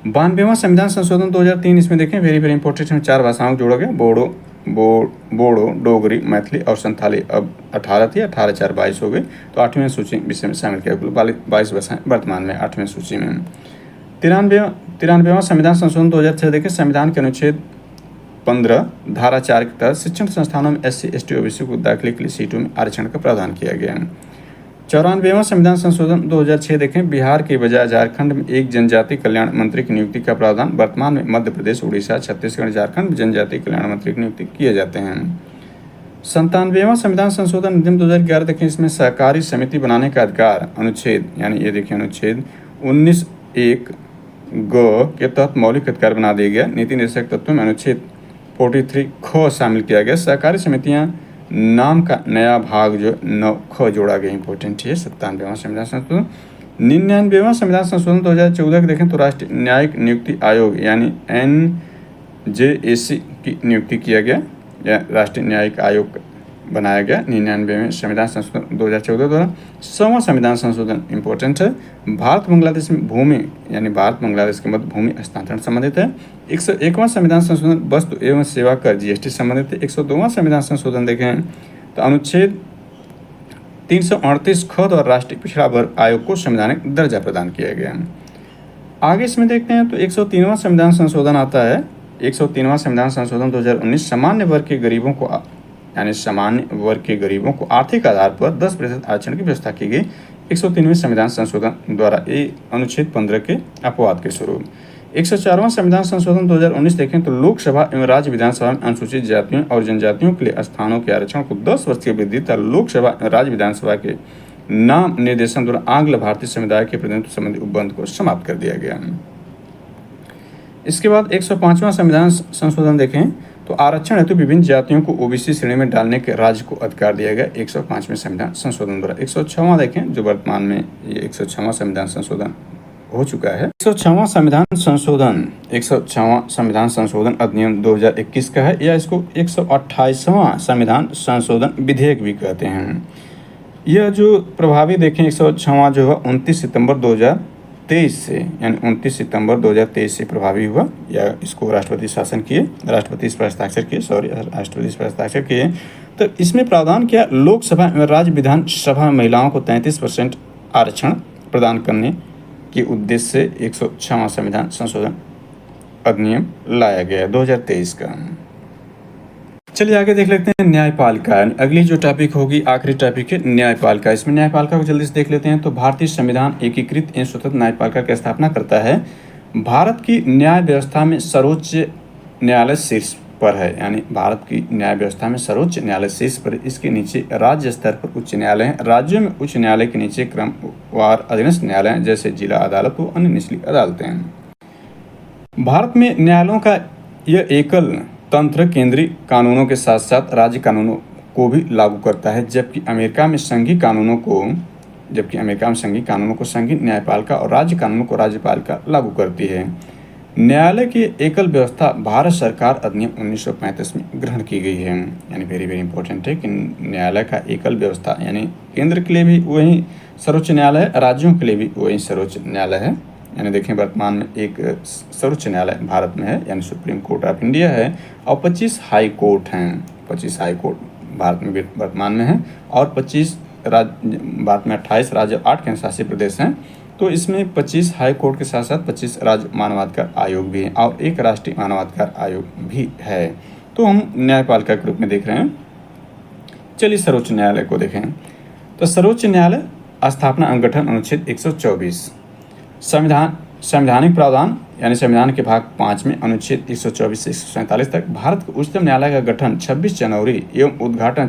92वां संविधान संशोधन 2003, इसमें देखें वेरी वेरी इंपॉर्टेंट है, 4 भाषाओं को जोड़ा गया, बोडो, डोगरी, मैथिली और संथाली। अब 18 थी, 18 4 22 हो गई, तो 8वीं सूची विषय में शामिल किया। कुल 22 भाषाएं वर्तमान में 8वीं सूची में। 93वां संविधान संशोधन 2006 देखें, संविधान के अनुच्छेद 15 धारा 4 के तहत शिक्षण संस्थानों में SC ST OBC को दाखिले के लिए सीटों में आरक्षण का प्रावधान किया गया। 94वां संविधान संशोधन 2006 देखें, बिहार के बजाय झारखंड में एक जनजाति कल्याण मंत्री की नियुक्ति का प्रावधान। वर्तमान में मध्य प्रदेश, उड़ीसा, छत्तीसगढ़, झारखंड में जनजाति कल्याण मंत्री की नियुक्ति किए जाते हैं। 97वां संविधान संशोधन अधिनियम 2011 देखें, इसमें सहकारी समिति बनाने का अधिकार अनुच्छेद, यानी ये देखिए अनुच्छेद 19(1) ग के तहत मौलिक अधिकार बना दिया गया। नीति निर्देशक तत्व में अनुच्छेद 43 ख शामिल किया गया। सहकारी समितियां नाम का नया भाग जो 9 ख जोड़ा गया, इंपॉर्टेंट है। 97वां संविधान संशोधन। 99वां संविधान संशोधन 2014 के देखें तो राष्ट्रीय न्यायिक नियुक्ति आयोग यानी NJAC की नियुक्ति किया गया या राष्ट्रीय न्यायिक आयोग बनाया गया 99वें संविधान संशोधन 2014 द्वारा। 100वां संविधान संशोधन इंपॉर्टेंट है, भारत बांग्लादेश में भूमि यानी भारत बांग्लादेश के मध्य भूमि हस्तांतरण संबंधित है। 101वां संविधान संशोधन वस्तु एवं सेवा कर GST संबंधित है। 102वां संविधान संशोधन देखें तो अनुच्छेद 338 ख द्वारा राष्ट्रीय पिछड़ा वर्ग आयोग को संवैधानिक दर्जा प्रदान किया गया। आगे इसमें देखते हैं तो 103वां संविधान संशोधन आता है। 103वां संविधान संशोधन 2019 सामान्य वर्ग के गरीबों को आर्थिक आधार पर 10% आरक्षण की व्यवस्था की गई। 103वें संविधान संशोधन द्वारा ये अनुच्छेद 15 के अपवाद के स्वरूप। 104वां संविधान संशोधन 2019 देखें तो लोकसभा एवं राज्य विधानसभा में अनुसूचित जातियों और जनजातियों के लिए स्थानों के आरक्षण को 10 वर्ष की वृद्धि तथा लोकसभा एवं राज्य विधानसभा के नाम निर्देशन द्वारा आंग्ल भारतीय समुदाय के प्रतिनिधित्व संबंधी उपबंध को समाप्त कर दिया गया। इसके बाद 105वां संविधान संशोधन देखें तो आरक्षण हेतु विभिन्न जातियों को OBC श्रेणी में डालने के राज्य को अधिकार दिया गया 105वें संविधान संशोधन द्वारा। 106वां देखें जो वर्तमान में ये 106वां संविधान संशोधन हो चुका है। 106वां संविधान संशोधन अधिनियम 2021 का है या इसको 128वां संविधान संशोधन विधेयक भी कहते हैं। यह जो प्रभावी देखें 106वां जो है 29 सितंबर 2023 से यानी 29 सितंबर 2023 से प्रभावी हुआ या इसको राष्ट्रपति इस पर हस्ताक्षर किए। तो इसमें प्रावधान किया लोकसभा एवं राज्य विधानसभा में महिलाओं को 33% आरक्षण प्रदान करने के उद्देश्य से 106वां संविधान संशोधन अधिनियम लाया गया 2023 का। चलिए आगे देख लेते हैं न्यायपालिका। अगली जो टॉपिक होगी आखिरी टॉपिक है न्यायपालिका। इसमें न्यायपालिका को जल्दी से देख लेते हैं। तो भारतीय संविधान एकीकृत एवं स्वतंत्र न्यायपालिका की स्थापना करता है। भारत की न्याय व्यवस्था में सर्वोच्च न्यायालय शीर्ष पर है, यानी भारत की न्याय व्यवस्था में सर्वोच्च न्यायालय शीर्ष पर। इसके नीचे राज्य स्तर पर उच्च न्यायालय हैं। राज्यों में उच्च न्यायालय के नीचे क्रमवार अधीनस्थ न्यायालय हैं, जैसे जिला अदालत व अन्य निचली अदालतें हैं। भारत में न्यायालयों का यह एकल तंत्र केंद्रीय कानूनों के साथ साथ राज्य कानूनों को भी लागू करता है, जबकि अमेरिका में संघीय कानूनों को संघीय न्यायपालिका और राज्य कानूनों को राज्यपालिका लागू करती है। न्यायालय की एकल व्यवस्था भारत सरकार अधिनियम 1935 में ग्रहण की गई है। यानी वेरी वेरी इंपॉर्टेंट है कि न्यायालय का एकल व्यवस्था यानी केंद्र के लिए भी वही सर्वोच्च न्यायालय राज्यों के लिए भी वही सर्वोच्च न्यायालय है। यानी देखें वर्तमान में एक सर्वोच्च न्यायालय भारत में है यानी सुप्रीम कोर्ट ऑफ इंडिया है, और 25 हाई कोर्ट हैं। 25 हाई कोर्ट भारत में वर्तमान में है, और 25 राज्य भारत में 28 राज्य 8 केंद्र शासित प्रदेश हैं। तो इसमें 25 हाई कोर्ट के साथ साथ 25 राज्य मानवाधिकार आयोग भी हैं और एक राष्ट्रीय मानवाधिकार आयोग भी है। तो हम न्यायपालिका के रूप में देख रहे हैं। चलिए सर्वोच्च न्यायालय को देखें। तो सर्वोच्च न्यायालय स्थापना अंगठन अनुच्छेद 124, संवैधानिक प्रावधान यानी संविधान के भाग 5 में अनुच्छेद 124 से 147 तक भारत के उच्चतम न्यायालय का गठन 26 जनवरी एवं उद्घाटन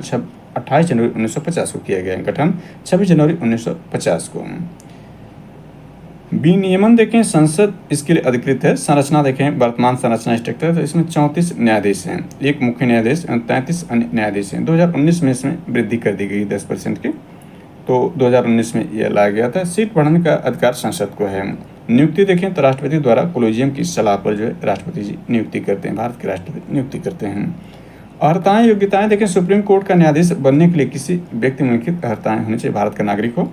28 जनवरी 1950 को किया गया। गठन 26 जनवरी 1950 को। विनियमन देखें, संसद इसके लिए अधिकृत है। संरचना देखें, वर्तमान संरचना स्ट्रक्चर, तो इसमें 34 न्यायाधीश हैं, एक मुख्य न्यायाधीश एवं 33 अन्य न्यायाधीश हैं। 2019 में इसमें वृद्धि कर दी गई 10% की, तो 2019 में यह लाया गया था। सीट बढ़ाने का अधिकार संसद को है। नियुक्ति देखें तो राष्ट्रपति द्वारा कोलेजियम की सलाह पर जो है राष्ट्रपति जी नियुक्ति करते हैं, भारत के राष्ट्रपति नियुक्ति करते हैं। अर्हताएं योग्यताएं देखें, सुप्रीम कोर्ट का न्यायाधीश बनने के लिए किसी व्यक्ति में लिखित अर्हताएं होनी चाहिए, भारत का नागरिक हो,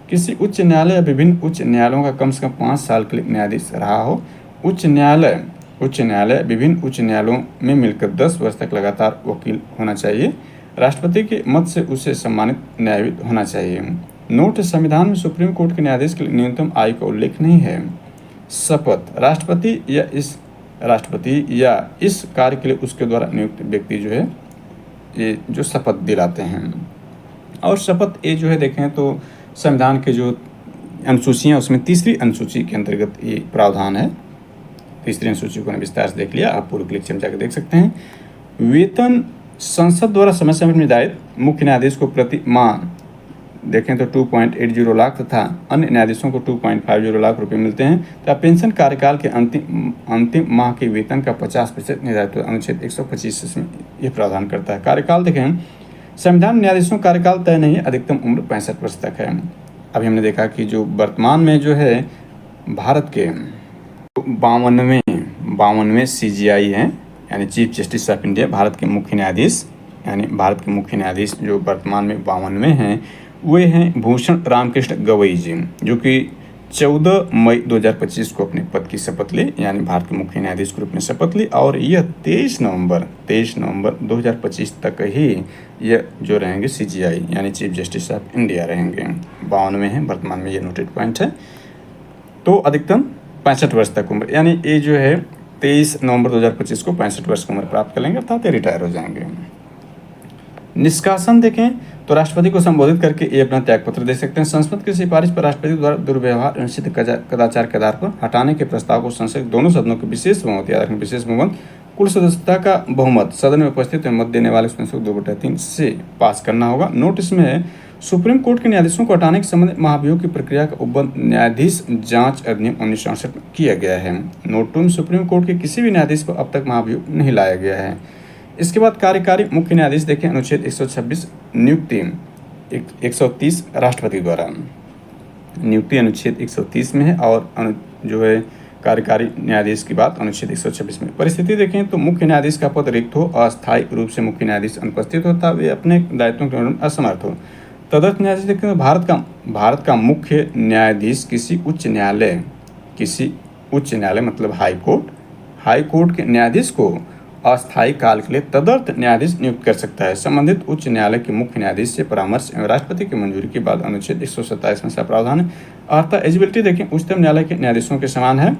किसी उच्च न्यायालय या विभिन्न उच्च न्यायालयों का कम से कम 5 साल के लिए न्यायाधीश रहा हो, उच्च न्यायालय विभिन्न उच्च न्यायालयों में मिलकर 10 वर्ष तक लगातार वकील होना चाहिए, राष्ट्रपति के मत से उसे सम्मानित न्यायविद होना चाहिए। नोट, संविधान में सुप्रीम कोर्ट के न्यायाधीश के लिए न्यूनतम आयु का उल्लेख नहीं है। शपथ, राष्ट्रपति या इस कार्य के लिए उसके द्वारा नियुक्त व्यक्ति जो है ये जो शपथ दिलाते हैं। और शपथ ये जो है देखें तो संविधान के जो अनुसूचियाँ उसमें तीसरी अनुसूची के अंतर्गत ये प्रावधान है। तीसरी अनुसूची को विस्तार से देख लिया, आप पूरे क्लिक में जाकर देख सकते हैं। वेतन संसद द्वारा समय समय पर निर्धारित मुख्य न्यायाधीश को प्रति माह देखें तो 2.80 लाख तथा अन्य न्यायाधीशों को 2.50 लाख रुपए मिलते हैं तथा पेंशन कार्यकाल के अंतिम माह के वेतन का 50% निर्धारित अनुच्छेद 125 इसमें यह प्रावधान करता है। कार्यकाल देखें, संविधान न्यायाधीशों का कार्यकाल तय नहीं है, अधिकतम उम्र 65 वर्ष तक है। अभी हमने देखा कि जो वर्तमान में जो है भारत के 52वें CJI हैं यानी chief justice of India, Bharat के मुख्य न्यायाधीश, यानी भारत के मुख्य न्यायाधीश जो वर्तमान में 52वें हैं वे हैं भूषण रामकृष्ण गवई जी, जो कि 14 मई 2025 को अपने पद की शपथ ली, यानी भारत के मुख्य न्यायाधीश के रूप में शपथ ली, और यह 23 नवंबर 2025 तक ही यह जो रहेंगे CJI यानी चीफ जस्टिस ऑफ इंडिया रहेंगे। 52वें हैं वर्तमान में, ये नोटेड पॉइंट है। तो अधिकतम 65 वर्ष तक उम्र, यानी ये जो है 23 नवंबर 2025 को 65 वर्ष की उम्र प्राप्त कर लेंगे अर्थात रिटायर हो जाएंगे। निष्कासन देखें तो राष्ट्रपति को संबोधित करके ये अपना त्यागपत्र दे सकते हैं। संसद की सिफारिश पर राष्ट्रपति द्वारा दुर्व्यवहार अनुचित कदाचार के आधार पर हटाने के प्रस्ताव को संसद के दोनों सदनों के विशेष बहुमत याद रखें, विशेष बहुमत कुल सदस्यता का बहुमत सदन में उपस्थित मत देने वाले सदस्यों को 2/3 से पास करना होगा। नोटिस में है सुप्रीम कोर्ट के न्यायाधीशों को हटाने के संबंध में महाभियोग की प्रक्रिया का उपबंध न्यायाधीश जांच अधिनियम 1967 में किया गया है। नोट 2 में सुप्रीम कोर्ट के किसी भी न्यायाधीश पर अब तक महाभियोग नहीं लाया गया है। इसके बाद कार्यकारी मुख्य न्यायाधीश देखें अनुच्छेद 126 नियुक्ति 130 राष्ट्रपति द्वारा नियुक्ति अनुच्छेद 130 में है, और जो है कार्यकारी न्यायाधीश की बात अनुच्छेद 126 में। परिस्थिति देखें तो मुख्य न्यायाधीश का पद रिक्त हो, अस्थायी रूप से मुख्य न्यायाधीश अनुपस्थित होता, वे अपने दायित्वों के अनुरूप असमर्थ हो। तदर्थ न्यायाधीश देखें तो भारत का मुख्य न्यायाधीश किसी उच्च न्यायालय मतलब हाई कोर्ट के न्यायाधीश को अस्थायी काल के लिए तदर्थ न्यायाधीश नियुक्त कर सकता है। संबंधित उच्च न्यायालय के मुख्य न्यायाधीश से परामर्श एवं राष्ट्रपति की मंजूरी के बाद अनुच्छेद 127 में प्रावधान है। अर्थात एलिजिबिलिटी देखें उच्चतम न्यायालय के न्यायाधीशों के समान है।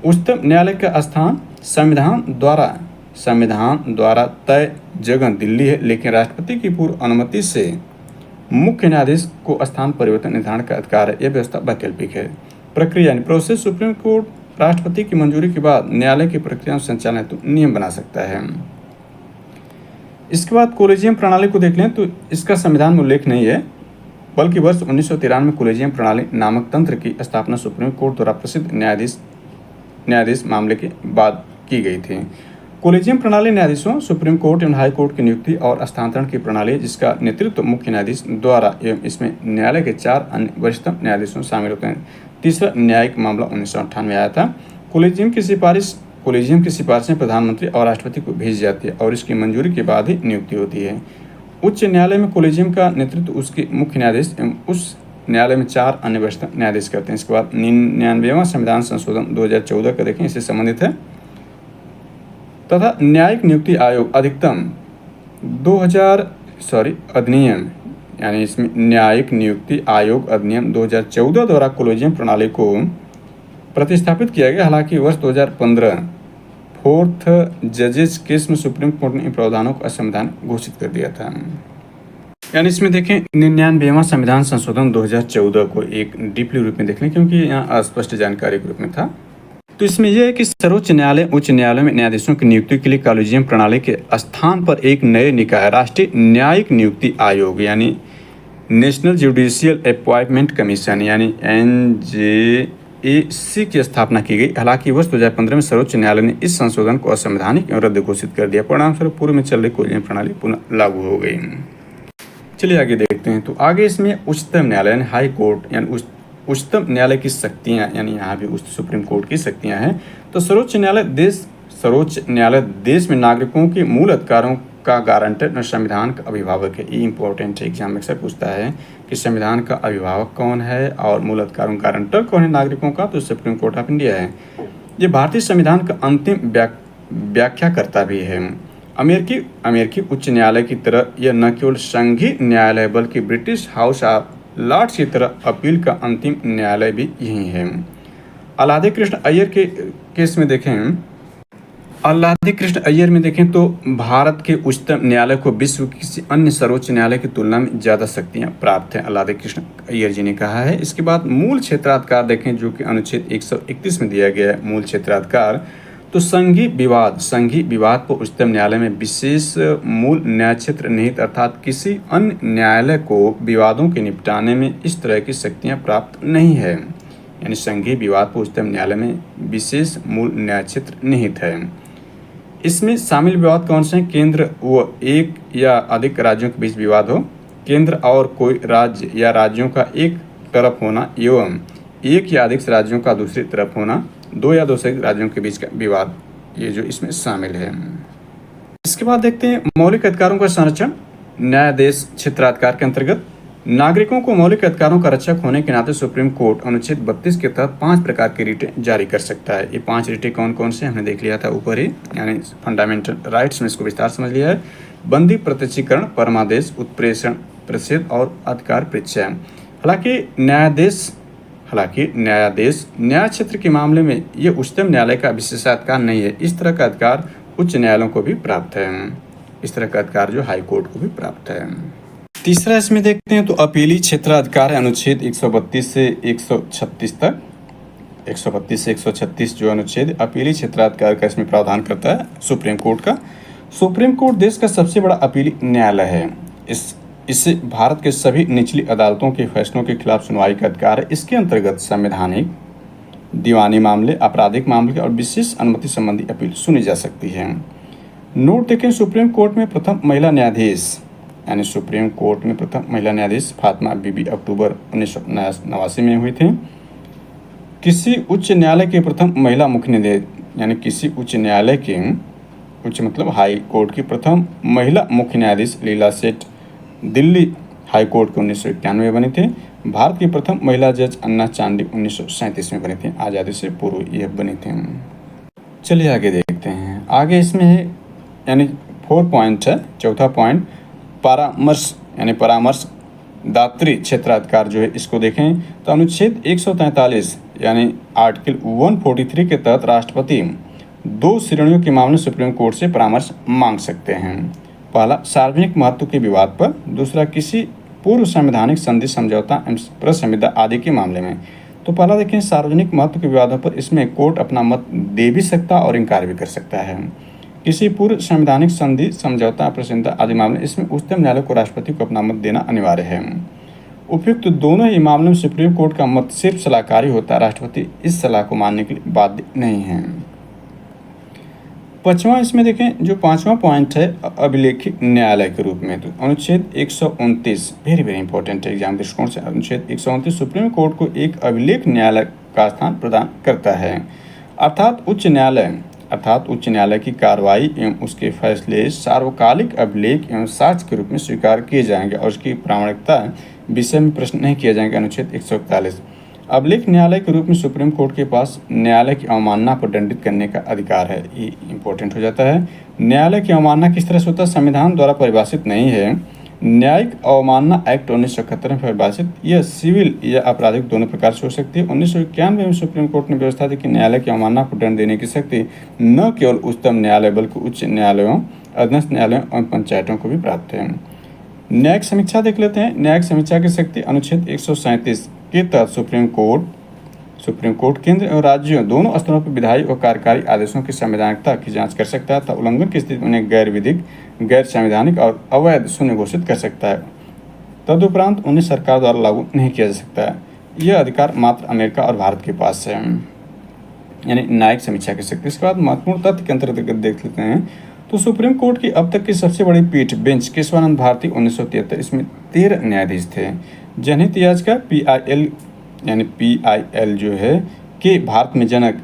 उच्चतम न्यायालय का स्थान संविधान द्वारा तय जगह दिल्ली है, लेकिन राष्ट्रपति की पूर्व अनुमति से मुख्य न्यायाधीश को स्थान परिवर्तन निर्धारण का अधिकार है। यह व्यवस्था वैकल्पिक है। प्रक्रिया प्रोसेस, सुप्रीम कोर्ट राष्ट्रपति की मंजूरी के बाद न्यायालय की प्रक्रिया संचालन हेतु नियम बना सकता है। इसके बाद कोलेजियम प्रणाली को देख लें तो इसका संविधान में उल्लेख नहीं है, बल्कि वर्ष 1993 में कोलेजियम प्रणाली नामक तंत्र की स्थापना सुप्रीम कोर्ट द्वारा प्रसिद्ध न्यायाधीश मामले के बाद की गई थी। कोलेजियम प्रणाली न्यायाधीशों, सुप्रीम कोर्ट एवं हाई कोर्ट की नियुक्ति और स्थानांतरण की प्रणाली है, जिसका नेतृत्व मुख्य न्यायाधीश द्वारा एवं इसमें न्यायालय के 4 अन्य वरिष्ठतम न्यायाधीशों शामिल होते हैं। तीसरा न्यायिक मामला 1998 में आया था। कोलेजियम की सिफारिशें प्रधानमंत्री और राष्ट्रपति को भेजी जाती है और इसकी मंजूरी के बाद ही नियुक्ति होती है। उच्च न्यायालय में कोलेजियम का नेतृत्व उसके मुख्य न्यायाधीश एवं उस न्यायालय में 4 अन्य व्यवस्था न्यायाधीश करते हैं। इसके बाद 99वां संविधान संशोधन 2014 का देखें, इससे संबंधित है। तथा न्यायिक नियुक्ति आयोग अधिनियम 2014 द्वारा कोलेजियम प्रणाली को प्रतिस्थापित किया गया। हालांकि वर्ष 2015 फोर्थ जजेस केस में सुप्रीम कोर्ट ने इन प्रावधानों को असंवैधानिक घोषित कर दिया था। यानी इसमें देखें 99वां संविधान संशोधन 2014 को एक डीपली रूप में देख लें, क्योंकि यहाँ अस्पष्ट जानकारी के रूप में था। तो इसमें यह है कि सर्वोच्च न्यायालय उच्च न्यायालय में न्यायाधीशों की नियुक्ति के लिए कॉलेजियम प्रणाली के स्थान पर एक नए निकाय राष्ट्रीय न्यायिक नियुक्ति आयोग यानी नेशनल जुडिशियल अपॉइंटमेंट कमीशन यानी NJAC की स्थापना की गई। हालांकि वर्ष 2015 में सर्वोच्च न्यायालय ने इस संशोधन को असंवैधानिक एवं रद्द घोषित कर दिया। परिणामस्वरूप पूर्व में चल रही कॉलेजियम प्रणाली पुनः लागू हो गई। चलिए आगे देखते हैं। तो आगे इसमें उच्चतम न्यायालय यानी हाई कोर्ट यानी उच्चतम न्यायालय की शक्तियां, यानी यहाँ भी सुप्रीम कोर्ट की शक्तियां हैं। तो सर्वोच्च न्यायालय देश में नागरिकों के मूल अधिकारों का गारंटर और संविधान का अभिभावक है। ये इंपॉर्टेंट है, एग्जाम में अक्सर पूछता है कि संविधान का अभिभावक कौन है और मूल अधिकारों का गारंटर कौन है नागरिकों का, तो सुप्रीम कोर्ट ऑफ इंडिया है। ये भारतीय संविधान का अंतिम व्याख्याकर्ता भी है। अमेरिकी उच्च न्यायालय की तरह यह न केवल संघीय न्यायालय बल्कि ब्रिटिश हाउस ऑफ लॉर्ड्स की तरह अपील का अंतिम न्यायालय भी यही है। अल्लादी कृष्ण अय्यर के केस में देखें, अल्लादी कृष्ण अय्यर में देखें तो भारत के उच्चतम न्यायालय को विश्व के किसी अन्य सर्वोच्च न्यायालय की तुलना में ज़्यादा शक्तियाँ प्राप्त हैं, अल्लादी कृष्ण अय्यर जी ने कहा है। इसके बाद मूल क्षेत्राधिकार देखें, जो कि अनुच्छेद 131 में दिया गया है मूल क्षेत्राधिकार। तो संघीय विवाद को उच्चतम न्यायालय में विशेष मूल न्याय क्षेत्र निहित अर्थात किसी अन्य न्यायालय को विवादों के निपटाने में इस तरह की शक्तियां प्राप्त नहीं है। यानी संघीय विवाद को उच्चतम न्यायालय में विशेष मूल न्याय क्षेत्र निहित है। इसमें शामिल विवाद कौन से हैं? केंद्र व एक या अधिक राज्यों के बीच विवाद हो, केंद्र और कोई राज्य या राज्यों का एक तरफ होना एवं एक या अधिक राज्यों का दूसरी तरफ होना, 2 या 2 से राज्यों के बीच का विवाद, ये जो इसमें शामिल है। इसके बाद देखते हैं मौलिक अधिकारों का संरक्षण। न्यायाधीश क्षेत्राधिकार के अंतर्गत नागरिकों को मौलिक अधिकारों का रक्षक होने के नाते सुप्रीम कोर्ट अनुच्छेद 32 के तहत 5 प्रकार की रिटें जारी कर सकता है। ये 5 रिटें कौन कौन से हमने देख लिया था ऊपर ही, यानी फंडामेंटल राइट्स में इसको विस्तार समझ लिया है। बंदी प्रत्यक्षीकरण, परमादेश, उत्प्रेषण, प्रतिषेध और अधिकार परिचय। हालांकि न्यायाधीश न्याय क्षेत्र के मामले में यह उच्चतम न्यायालय का विशेषाधिकार नहीं है। इस तरह का अधिकार उच्च न्यायालयों को भी प्राप्त है। इस तरह का अधिकार जो हाई कोर्ट को भी प्राप्त है। तीसरा इसमें देखते हैं तो अपीली क्षेत्राधिकार है, अनुच्छेद 132 से 136 तक। 132 से 136 जो अनुच्छेद अपीली क्षेत्राधिकार का इसमें प्रावधान करता है सुप्रीम कोर्ट का। सुप्रीम कोर्ट देश का सबसे बड़ा अपीली न्यायालय है। इससे भारत के सभी निचली अदालतों के फैसलों के खिलाफ सुनवाई का अधिकार है। इसके अंतर्गत संवैधानिक, दीवानी मामले, आपराधिक मामले और विशेष अनुमति संबंधी अपील सुनी जा सकती है। नोट देखें, सुप्रीम कोर्ट में प्रथम महिला न्यायाधीश फातिमा बीबी अक्टूबर 1989 में हुई थी। किसी उच्च न्यायालय के प्रथम महिला मुख्य न्यायाधीश, यानी किसी उच्च न्यायालय के मतलब हाई कोर्ट की प्रथम महिला मुख्य न्यायाधीश लीला सेठ दिल्ली हाई कोर्ट के 1991 में बनी थी। भारत की प्रथम महिला जज अन्ना चांडी 1937 में बनी थी। आज़ादी से पूर्व यह बनी थी। चलिए आगे देखते हैं। आगे इसमें है यानी 4 पॉइंट है। चौथा पॉइंट परामर्श दात्री क्षेत्राधिकार जो है, इसको देखें तो अनुच्छेद 143 यानी आर्टिकल 143 के तहत राष्ट्रपति 2 श्रेणियों के मामले सुप्रीम कोर्ट से परामर्श मांग सकते हैं। पहला, सार्वजनिक महत्व के विवाद पर। दूसरा, किसी पूर्व संवैधानिक संधि, समझौता एवं प्रसंविदा आदि के मामले में। तो पहला देखें, सार्वजनिक महत्व के विवादों पर इसमें कोर्ट अपना मत दे भी सकता और इनकार भी कर सकता है। किसी पूर्व संवैधानिक संधि, समझौता, प्रसंविदा आदि मामले, इसमें उच्चतम न्यायालय को राष्ट्रपति को अपना मत देना अनिवार्य है। उपयुक्त दोनों ही मामलों में सुप्रीम कोर्ट का मत सिर्फ सलाहकारी होता है, राष्ट्रपति इस सलाह को मानने के लिए बाध्य नहीं है। पांचवा इसमें देखें, जो 5वां पॉइंट है अभिलेखित न्यायालय के रूप में, तो अनुच्छेद 129 वेरी इंपॉर्टेंट है एग्जाम दृष्टिकोण से। अनुच्छेद 129 सुप्रीम कोर्ट को एक अभिलेख न्यायालय का स्थान प्रदान करता है। अर्थात उच्च न्यायालय की कार्रवाई एवं उसके फैसले सार्वकालिक अभिलेख एवं साक्ष्य के रूप में स्वीकार किए जाएंगे और उसकी प्रामाणिकता विषय में प्रश्न नहीं किए जाएंगे। अनुच्छेद 141। अभिलेख न्यायालय के रूप में सुप्रीम कोर्ट के पास न्यायालय की अवमानना को दंडित करने का अधिकार है। ये इंपॉर्टेंट हो जाता है। न्यायालय की अवमानना किस तरह से होता है? संविधान द्वारा परिभाषित नहीं है। न्यायिक अवमानना एक्ट 1971 में परिभाषित, यह सिविल या आपराधिक दोनों प्रकार से हो सकती है। 1991 में सुप्रीम कोर्ट ने व्यवस्था दी कि न्यायालय की अवमानना को दंड देने की शक्ति न केवल उच्चतम न्यायालय बल्कि उच्च न्यायालयों, अधीनस्थ न्यायालयों और पंचायतों को भी प्राप्त है। न्यायिक समीक्षा देख लेते हैं। न्यायिक समीक्षा की शक्ति अनुच्छेद 137 के तहत सुप्रीम कोर्ट केंद्र और राज्यों दोनों स्तरों पर विधायी और कार्यकारी आदेशों की संवैधानिकता की जांच कर सकता है तथा उल्लंघन की स्थिति में उन्हें गैर विधिक, गैर संवैधानिक और अवैध शून्य घोषित कर सकता है। तदुपरांत उन्हें सरकार द्वारा लागू नहीं किया जा सकता है। यह अधिकार मात्र अमेरिका और भारत के पास है, यानी न्यायिक समीक्षा की शक्ति। इसके बाद महत्वपूर्ण तथ्य के अंतर्गत देख लेते हैं तो सुप्रीम कोर्ट की अब तक की सबसे बड़ी पीठ बेंच केशवानंद भारती 1973, इसमें 13 न्यायाधीश थे। जनहित याचिका PIL जो है के भारत में जनक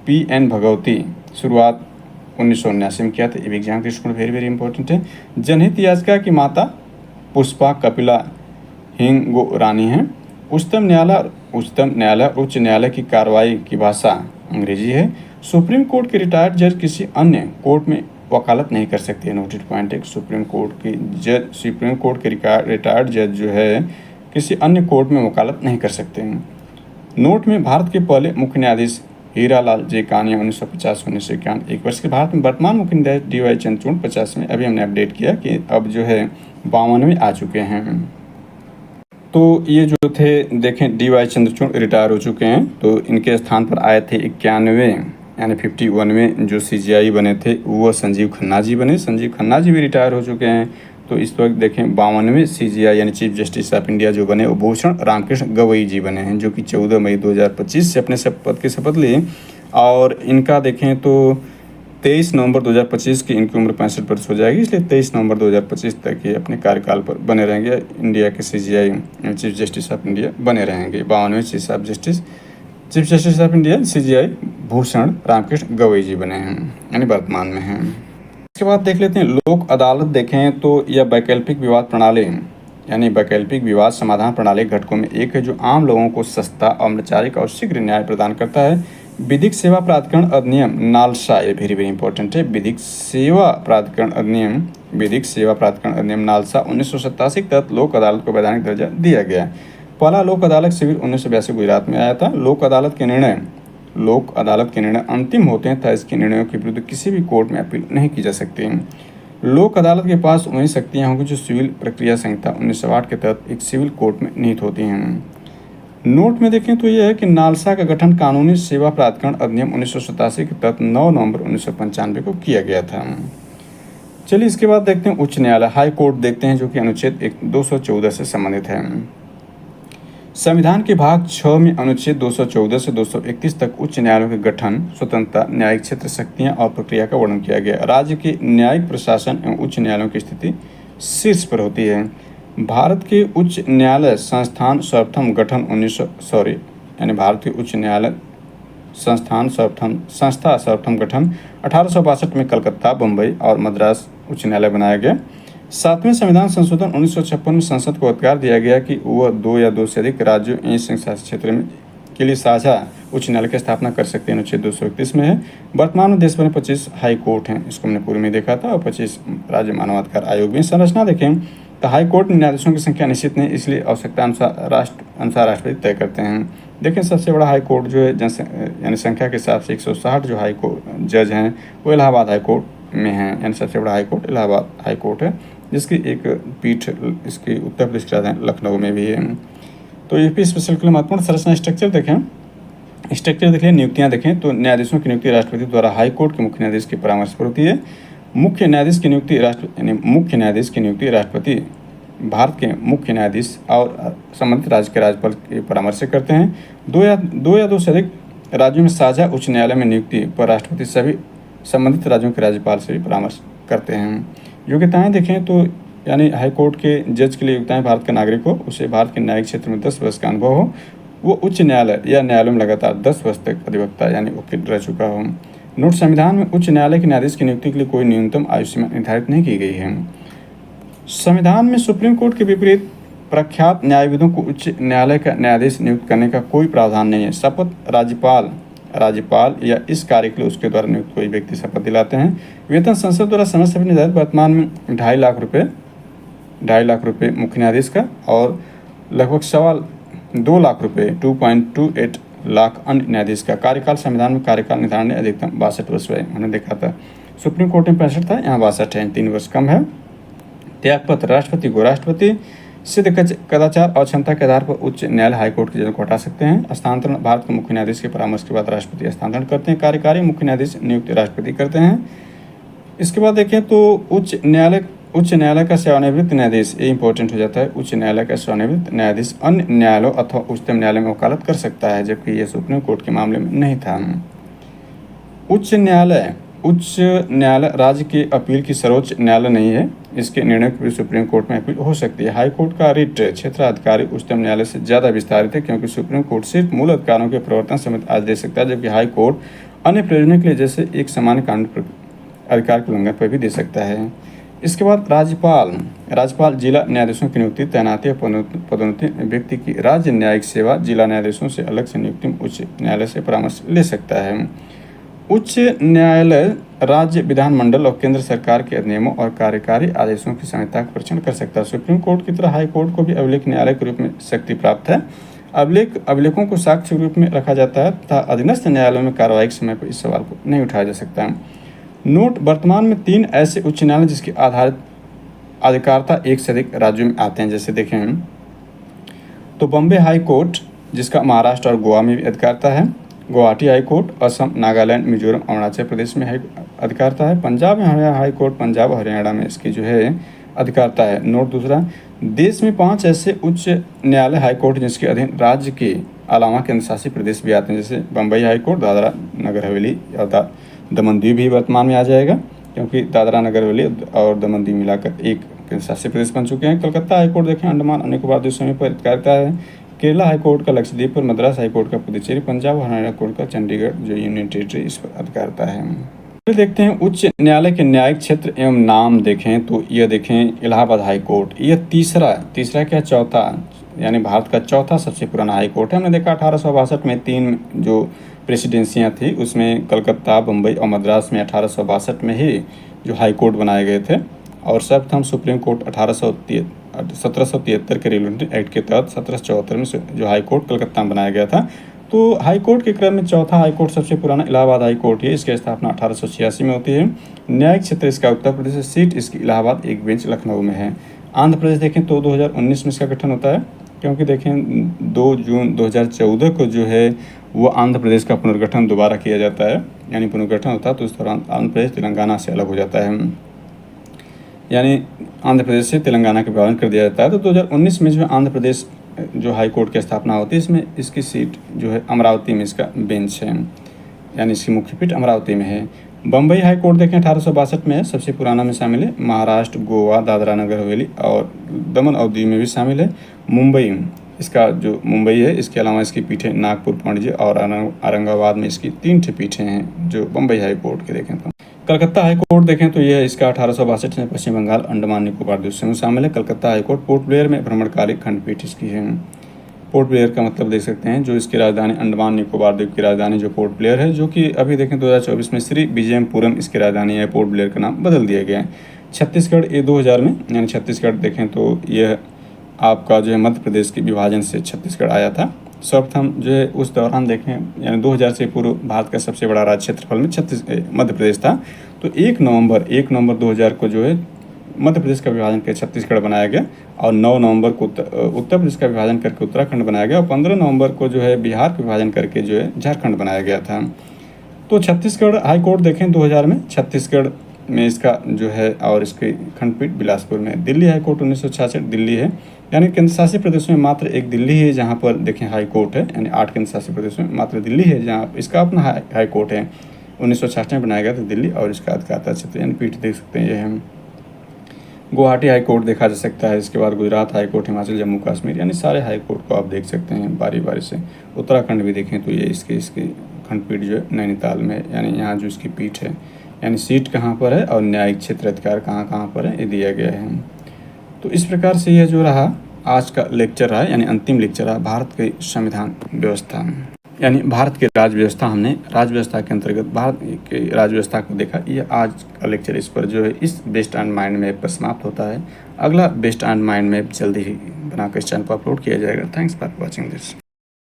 PN भगवती शुरुआत 1979 में किया था। ये भी एग्जाम के दृष्टिकोण वेरी इंपॉर्टेंट है। जनहित याचिका की माता पुष्पा कपिला हिंगो रानी है। उच्चतम न्यायालय और उच्च न्यायालय की कार्रवाई की भाषा अंग्रेजी है। सुप्रीम कोर्ट के रिटायर्ड जज किसी अन्य कोर्ट में वकालत नहीं कर सकते। नोटेड पॉइंट है। सुप्रीम कोर्ट के रिटायर्ड जज जो है किसी अन्य कोर्ट में वकालत नहीं कर सकते हैं। नोट में भारत के पहले मुख्य न्यायाधीश हीरालाल जे कानिया 1950-1951, 1 वर्ष के। भारत में वर्तमान मुख्य न्यायाधीश DY चंद्रचूड़ 50 में। अभी हमने अपडेट किया कि अब जो है 52 आ चुके हैं। तो ये जो थे देखें DY चंद्रचूड़ रिटायर हो चुके हैं, तो इनके स्थान पर आए थे 91 यानी 51 में जो CJI बने थे वो संजीव खन्ना जी बने। संजीव खन्ना जी भी रिटायर हो चुके हैं। तो इस वक्त देखें 52वें CJI यानी चीफ जस्टिस ऑफ इंडिया जो बने वो भूषण रामकृष्ण गवई जी बने हैं, जो कि 14 मई 2025 से अपने पद की शपथ ली। और इनका देखें तो 23 नवंबर 2025 की इनकी उम्र 65 वर्ष हो जाएगी, इसलिए 23 नवंबर 2025 तक ये अपने कार्यकाल पर बने रहेंगे। इंडिया के CJI chief justice of India बने रहेंगे। 52वें chief justice of India CJI Bhushan Ramakrishna Gavai ji बने हैं, यानी वर्तमान में हैं। इसके बाद देख लेते हैं लोक अदालत। देखें तो यह वैकल्पिक विवाद प्रणाली यानी वैकल्पिक विवाद समाधान प्रणाली घटकों में एक है, जो आम लोगों को सस्ता, औपचारिक और शीघ्र न्याय प्रदान करता है। विधिक सेवा प्राधिकरण अधिनियम नालसा, ये वेरी इंपॉर्टेंट है। विधिक सेवा प्राधिकरण अधिनियम नालसा 1987 के तहत लोक अदालत को वैधानिक दर्जा दिया गया। पहला लोक अदालत शिविर 1982 गुजरात में आया था। लोक अदालत के निर्णय अंतिम होते हैं तथा इसके निर्णयों के विरुद्ध किसी भी कोर्ट में अपील नहीं की जा सकती। लोक अदालत के पास वही शक्तियां होंगी जो सिविल प्रक्रिया संहिता 1908 के तहत एक सिविल कोर्ट में निहित होती हैं। नोट में देखें तो यह है कि नालसा का गठन कानूनी सेवा प्राधिकरण अधिनियम 1987 के तहत 9 नवंबर 1995 को किया गया था। चलिए इसके बाद देखते हैं उच्च न्यायालय, हाई कोर्ट देखते हैं, जो कि अनुच्छेद 214 से संबंधित है। संविधान के भाग 6 में अनुच्छेद 214 से 231 तक उच्च न्यायालयों के गठन, स्वतंत्रता, न्यायिक क्षेत्र, शक्तियां और प्रक्रिया का वर्णन किया गया। राज्य के न्यायिक प्रशासन एवं उच्च न्यायालयों की स्थिति शीर्ष पर होती है। भारत के उच्च न्यायालय संस्थान सर्वप्रथम गठन यानी भारत के उच्च न्यायालय संस्था सर्वप्रथम गठन 1862 में कलकत्ता, बम्बई और मद्रास उच्च न्यायालय बनाया गया। 7वें संविधान संशोधन 1956 में संसद को अधिकार दिया गया कि वह 2 या 2 से अधिक राज्यों या संघ शासित क्षेत्र में के लिए साझा उच्च न्यायालय की स्थापना कर सकते हैं। अनुच्छेद 231 में है। वर्तमान में देश भर में 25 हाई कोर्ट हैं, इसको हमने पूर्व में देखा था, और 25 राज्य मानवाधिकार आयोग भी। संरचना देखें तो हाई कोर्ट में न्यायाधीशों की संख्या निश्चित नहीं, इसलिए आवश्यकता अनुसार राष्ट्रपति तय करते हैं। देखें सबसे बड़ा हाई कोर्ट जो है यानी संख्या के हिसाब से 160 जो हाई कोर्ट जज हैं वो इलाहाबाद हाई कोर्ट में हैं, यानी सबसे बड़ा high court Allahabad high court है, जिसकी एक पीठ इसकी उत्तर प्रदेश की राजधानी लखनऊ में भी है। तो यूपी स्पेशल के लिए महत्वपूर्ण संरचना स्ट्रक्चर देखें, नियुक्तियां देखें तो न्यायाधीशों की नियुक्ति राष्ट्रपति द्वारा हाई कोर्ट के मुख्य न्यायाधीश के परामर्श पर होती है। मुख्य न्यायाधीश की नियुक्ति राष्ट्रपति भारत के मुख्य न्यायाधीश और संबंधित राज्य के राज्यपाल के परामर्श से करते हैं। 2 या 2 से अधिक राज्यों में साझा उच्च न्यायालय में नियुक्ति पर राष्ट्रपति सभी संबंधित राज्यों के राज्यपाल से भी परामर्श करते हैं। योग्यताएं देखें तो यानी हाई कोर्ट के जज के लिए योग्यताएं भारत का नागरिक हो, उसे भारत के न्यायिक क्षेत्र में 10 वर्ष का अनुभव हो, वो उच्च न्यायालय या न्यायालय में लगातार 10 वर्ष तक अधिवक्ता यानी वकील रह चुका हो। नोट, संविधान में उच्च न्यायालय के न्यायाधीश की नियुक्ति के लिए कोई न्यूनतम आयु सीमा निर्धारित नहीं की गई है। संविधान में सुप्रीम कोर्ट के विपरीत प्रख्यात न्यायविदों को उच्च न्यायालय का न्यायाधीश नियुक्त करने का कोई प्रावधान नहीं है। शपथ राज्यपाल या इस कार्य के लिए उसके द्वारा नियुक्त कोई व्यक्ति शपथ दिलाते हैं। वेतन संसद द्वारा समय समय निर्धारित, वर्तमान में 2.5 लाख रुपये मुख्य न्यायाधीश का और लगभग 2.25 लाख रुपये 2.28 लाख अन्य न्यायाधीश का। कार्यकाल संविधान में कार्यकाल निर्धारण अधिकतम 62 वर्ष है, हमने देखा था। सुप्रीम कोर्ट में 65 था, यहाँ 62 है, 3 वर्ष कम है। त्यागपत्र राष्ट्रपति को राष्ट्रपति सिद्ध कदाचार और क्षमता के आधार पर उच्च न्यायालय हाईकोर्ट की जगह को हटा सकते हैं। हस्तांतरण भारत के मुख्य न्यायाधीश के परामर्श के बाद राष्ट्रपति हस्तांतरण करते हैं। कार्यकारी मुख्य न्यायाधीश नियुक्त राष्ट्रपति करते हैं। इसके बाद देखें तो उच्च न्यायालय का सेवानिवृत्त न्यायाधीश, ये इंपॉर्टेंट हो जाता है। उच्च न्यायालय का सेवानिवृत्त न्यायाधीश अन्य न्यायालयों अथवा उच्चतम न्यायालय में वकालत कर सकता है, जबकि यह सुप्रीम कोर्ट के मामले में नहीं था। उच्च न्यायालय राज्य के अपील की सर्वोच्च न्यायालय नहीं है। इसके निर्णय पर सुप्रीम कोर्ट में अपील हो सकती है। हाई कोर्ट का रिट क्षेत्राधिकारी उच्चतम न्यायालय से ज़्यादा विस्तारित है, क्योंकि सुप्रीम कोर्ट सिर्फ मूल अधिकारों के प्रवर्तन समेत आदेश दे सकता है, जबकि हाई कोर्ट अन्य प्रयोजनों के लिए जैसे एक सामान्य कानून अधिकार के उल्लंघन पर भी दे सकता है। इसके बाद राज्यपाल जिला न्यायाधीशों की नियुक्ति, तैनाती और पदोन्नति व्यक्ति की राज्य न्यायिक सेवा जिला न्यायाधीशों से अलग से नियुक्ति में उच्च न्यायालय से परामर्श ले सकता है। उच्च न्यायालय राज्य विधानमंडल और केंद्र सरकार के अधिनियमों और कार्यकारी आदेशों की संहिता का परीक्षण कर सकता है। सुप्रीम कोर्ट की तरह हाई कोर्ट को भी अभिलेख न्यायालय के रूप में शक्ति प्राप्त है। अभिलेखों को साक्ष्य के रूप में रखा जाता है तथा अधीनस्थ न्यायालयों में कार्रवाई के समय पर इस सवाल को नहीं उठाया जा सकता है। नोट: वर्तमान में 3 ऐसे उच्च न्यायालय जिसकी आधारित अधिकारता एक से अधिक राज्यों में आते हैं। जैसे देखें तो बॉम्बे हाई कोर्ट, जिसका महाराष्ट्र और गोवा में भी अधिकारता है। गुवाहाटी हाई कोर्ट असम, नागालैंड, मिजोरम, अरुणाचल प्रदेश में अधिकारता है। पंजाब में हरियाणा हाई कोर्ट, पंजाब और हरियाणा में इसकी जो है अधिकारता है। नोट दूसरा: देश में 5 ऐसे उच्च न्यायालय हाई कोर्ट जिसके अधीन राज्य के अलावा केंद्र शासित प्रदेश भी आते हैं। जैसे बम्बई हाई कोर्ट, दादरा नगर हवेली और दमन दीव भी वर्तमान में आ जाएगा, क्योंकि दादरा नगर हवेली और दमन दीव मिलाकर एक केंद्र शासित प्रदेश बन चुके हैं। कलकत्ता हाई कोर्ट देखें अंडमान और निकोबार द्वीप समूह पर अधिकारता है। केरला हाई कोर्ट का लक्षद्वीप पर, मद्रास हाई कोर्ट का पुडुचेरी, पंजाब और हरियाणा कोर्ट का चंडीगढ़ जो यूनियन टेरिटरी, इस पर अधिकारता है। फिर देखते हैं उच्च न्यायालय के न्यायिक क्षेत्र एवं नाम देखें तो यह देखें इलाहाबाद हाई कोर्ट, यह तीसरा क्या चौथा, यानी भारत का चौथा सबसे पुराना हाई कोर्ट है। हमने देखा 1862 में 3 जो प्रेसिडेंसियाँ थी उसमें कलकत्ता, बम्बई और मद्रास में 1862 में ही जो हाई कोर्ट बनाए गए थे। और सर्वप्रथम सुप्रीम कोर्ट 1773 के रेगुलेटरी एक्ट के तहत 1774 में जो हाई कोर्ट कलकत्ता में बनाया गया था। तो हाई कोर्ट के क्रम में चौथा हाई कोर्ट सबसे पुराना इलाहाबाद हाई कोर्ट है। इसकी स्थापना 1886 में होती है। न्यायिक क्षेत्र इसका उत्तर प्रदेश है। सीट इसकी इलाहाबाद, एक बेंच लखनऊ में है। आंध्र प्रदेश देखें तो 2019 में इसका गठन होता है, क्योंकि देखें 2 जून 2014 को जो है वो आंध्र प्रदेश का पुनर्गठन दोबारा किया जाता है, यानी पुनर्गठन होता है तो उस दौरान आंध्र प्रदेश तेलंगाना से अलग हो जाता है, यानी आंध्र प्रदेश से तेलंगाना के विभाजन कर दिया जाता है। तो 2019 में जो है आंध्र प्रदेश जो हाई कोर्ट की स्थापना होती है, इसमें इसकी सीट जो है अमरावती में इसका बेंच है, यानी इसकी मुख्य पीठ अमरावती में है। बम्बई हाई कोर्ट देखें 1862 में है, सबसे पुराना में शामिल है। महाराष्ट्र, गोवा, दादरा नगर हवेली और दमन और दीव में भी शामिल है। मुंबई इसका जो मुंबई है, इसके अलावा इसकी पीठें नागपुर, पणजी और औरंगाबाद में इसकी 3 पीठें हैं जो बम्बई हाई कोर्ट के देखें तो। कलकत्ता हाई कोर्ट देखें तो यह इसका 1862 में पश्चिम बंगाल, अंडमान निकोबार द्वीप समूह शामिल है। Calcutta high court port Blair में भ्रमणकालिक खंडपीठ इसकी है। पोर्ट ब्लेयर का मतलब देख सकते हैं, जो इसकी राजधानी अंडमान निकोबार द्वीप की राजधानी जो पोर्ट ब्लेयर है, जो कि अभी देखें 2024 में श्री विजयमपुरम इसकी राजधानी है। पोर्ट ब्लेयर का नाम बदल दिया गया है। छत्तीसगढ़ ये 2000 में, यानी छत्तीसगढ़ देखें तो यह आपका जो है मध्य प्रदेश के विभाजन से छत्तीसगढ़ आया था। सर्वप्रथम जो है उस दौरान देखें, यानी 2000 से पूर्व भारत का सबसे बड़ा राज्य क्षेत्रफल में मध्य प्रदेश था। तो 1 नवंबर 2000 को जो है मध्य प्रदेश का विभाजन करके छत्तीसगढ़ बनाया गया और 9 नवंबर को उत्तर प्रदेश का विभाजन करके उत्तराखंड बनाया गया और 15 नवंबर को जो है बिहार का विभाजन करके जो है झारखंड बनाया गया था। तो छत्तीसगढ़ हाई कोर्ट देखें 2000 में छत्तीसगढ़ में इसका जो है, और इसकी खंडपीठ बिलासपुर में। दिल्ली हाई कोर्ट 1966 दिल्ली है, यानी केंद्र शासित प्रदेशों में मात्र एक दिल्ली है जहाँ पर देखें हाई कोर्ट है, यानी 8 केंद्र शासित प्रदेशों में मात्र दिल्ली है जहाँ इसका अपना हाई कोर्ट है। 1966 में बनाया गया था दिल्ली, और इसका अधिकारता क्षेत्र यानी पीठ देख सकते हैं ये है। गुवाहाटी हाई कोर्ट देखा जा सकता है। इसके बाद गुजरात हाई कोर्ट, हिमाचल, जम्मू कश्मीर, यानी सारे हाई कोर्ट को आप देख सकते हैं बारी बारी से। उत्तराखंड भी देखें तो ये इसकी खंडपीठ जो है नैनीताल में, यानी यहाँ जो इसकी पीठ है, यानी सीट कहाँ पर है और न्यायिक क्षेत्र अधिकार कहाँ पर है, ये दिया गया है। तो इस प्रकार से यह जो रहा आज का लेक्चर रहा, यानी अंतिम लेक्चर रहा भारत के संविधान व्यवस्था, यानी भारत की राज्य व्यवस्था। हमने राज्य व्यवस्था के अंतर्गत भारत की राज्य व्यवस्था को देखा। ये आज का लेक्चर इस पर जो है इस बेस्ट एंड माइंड मैप पर समाप्त होता है। अगला बेस्ट एंड माइंड मैप जल्दी ही बनाकर इस चैनल पर अपलोड किया जाएगा। Thanks for watching this.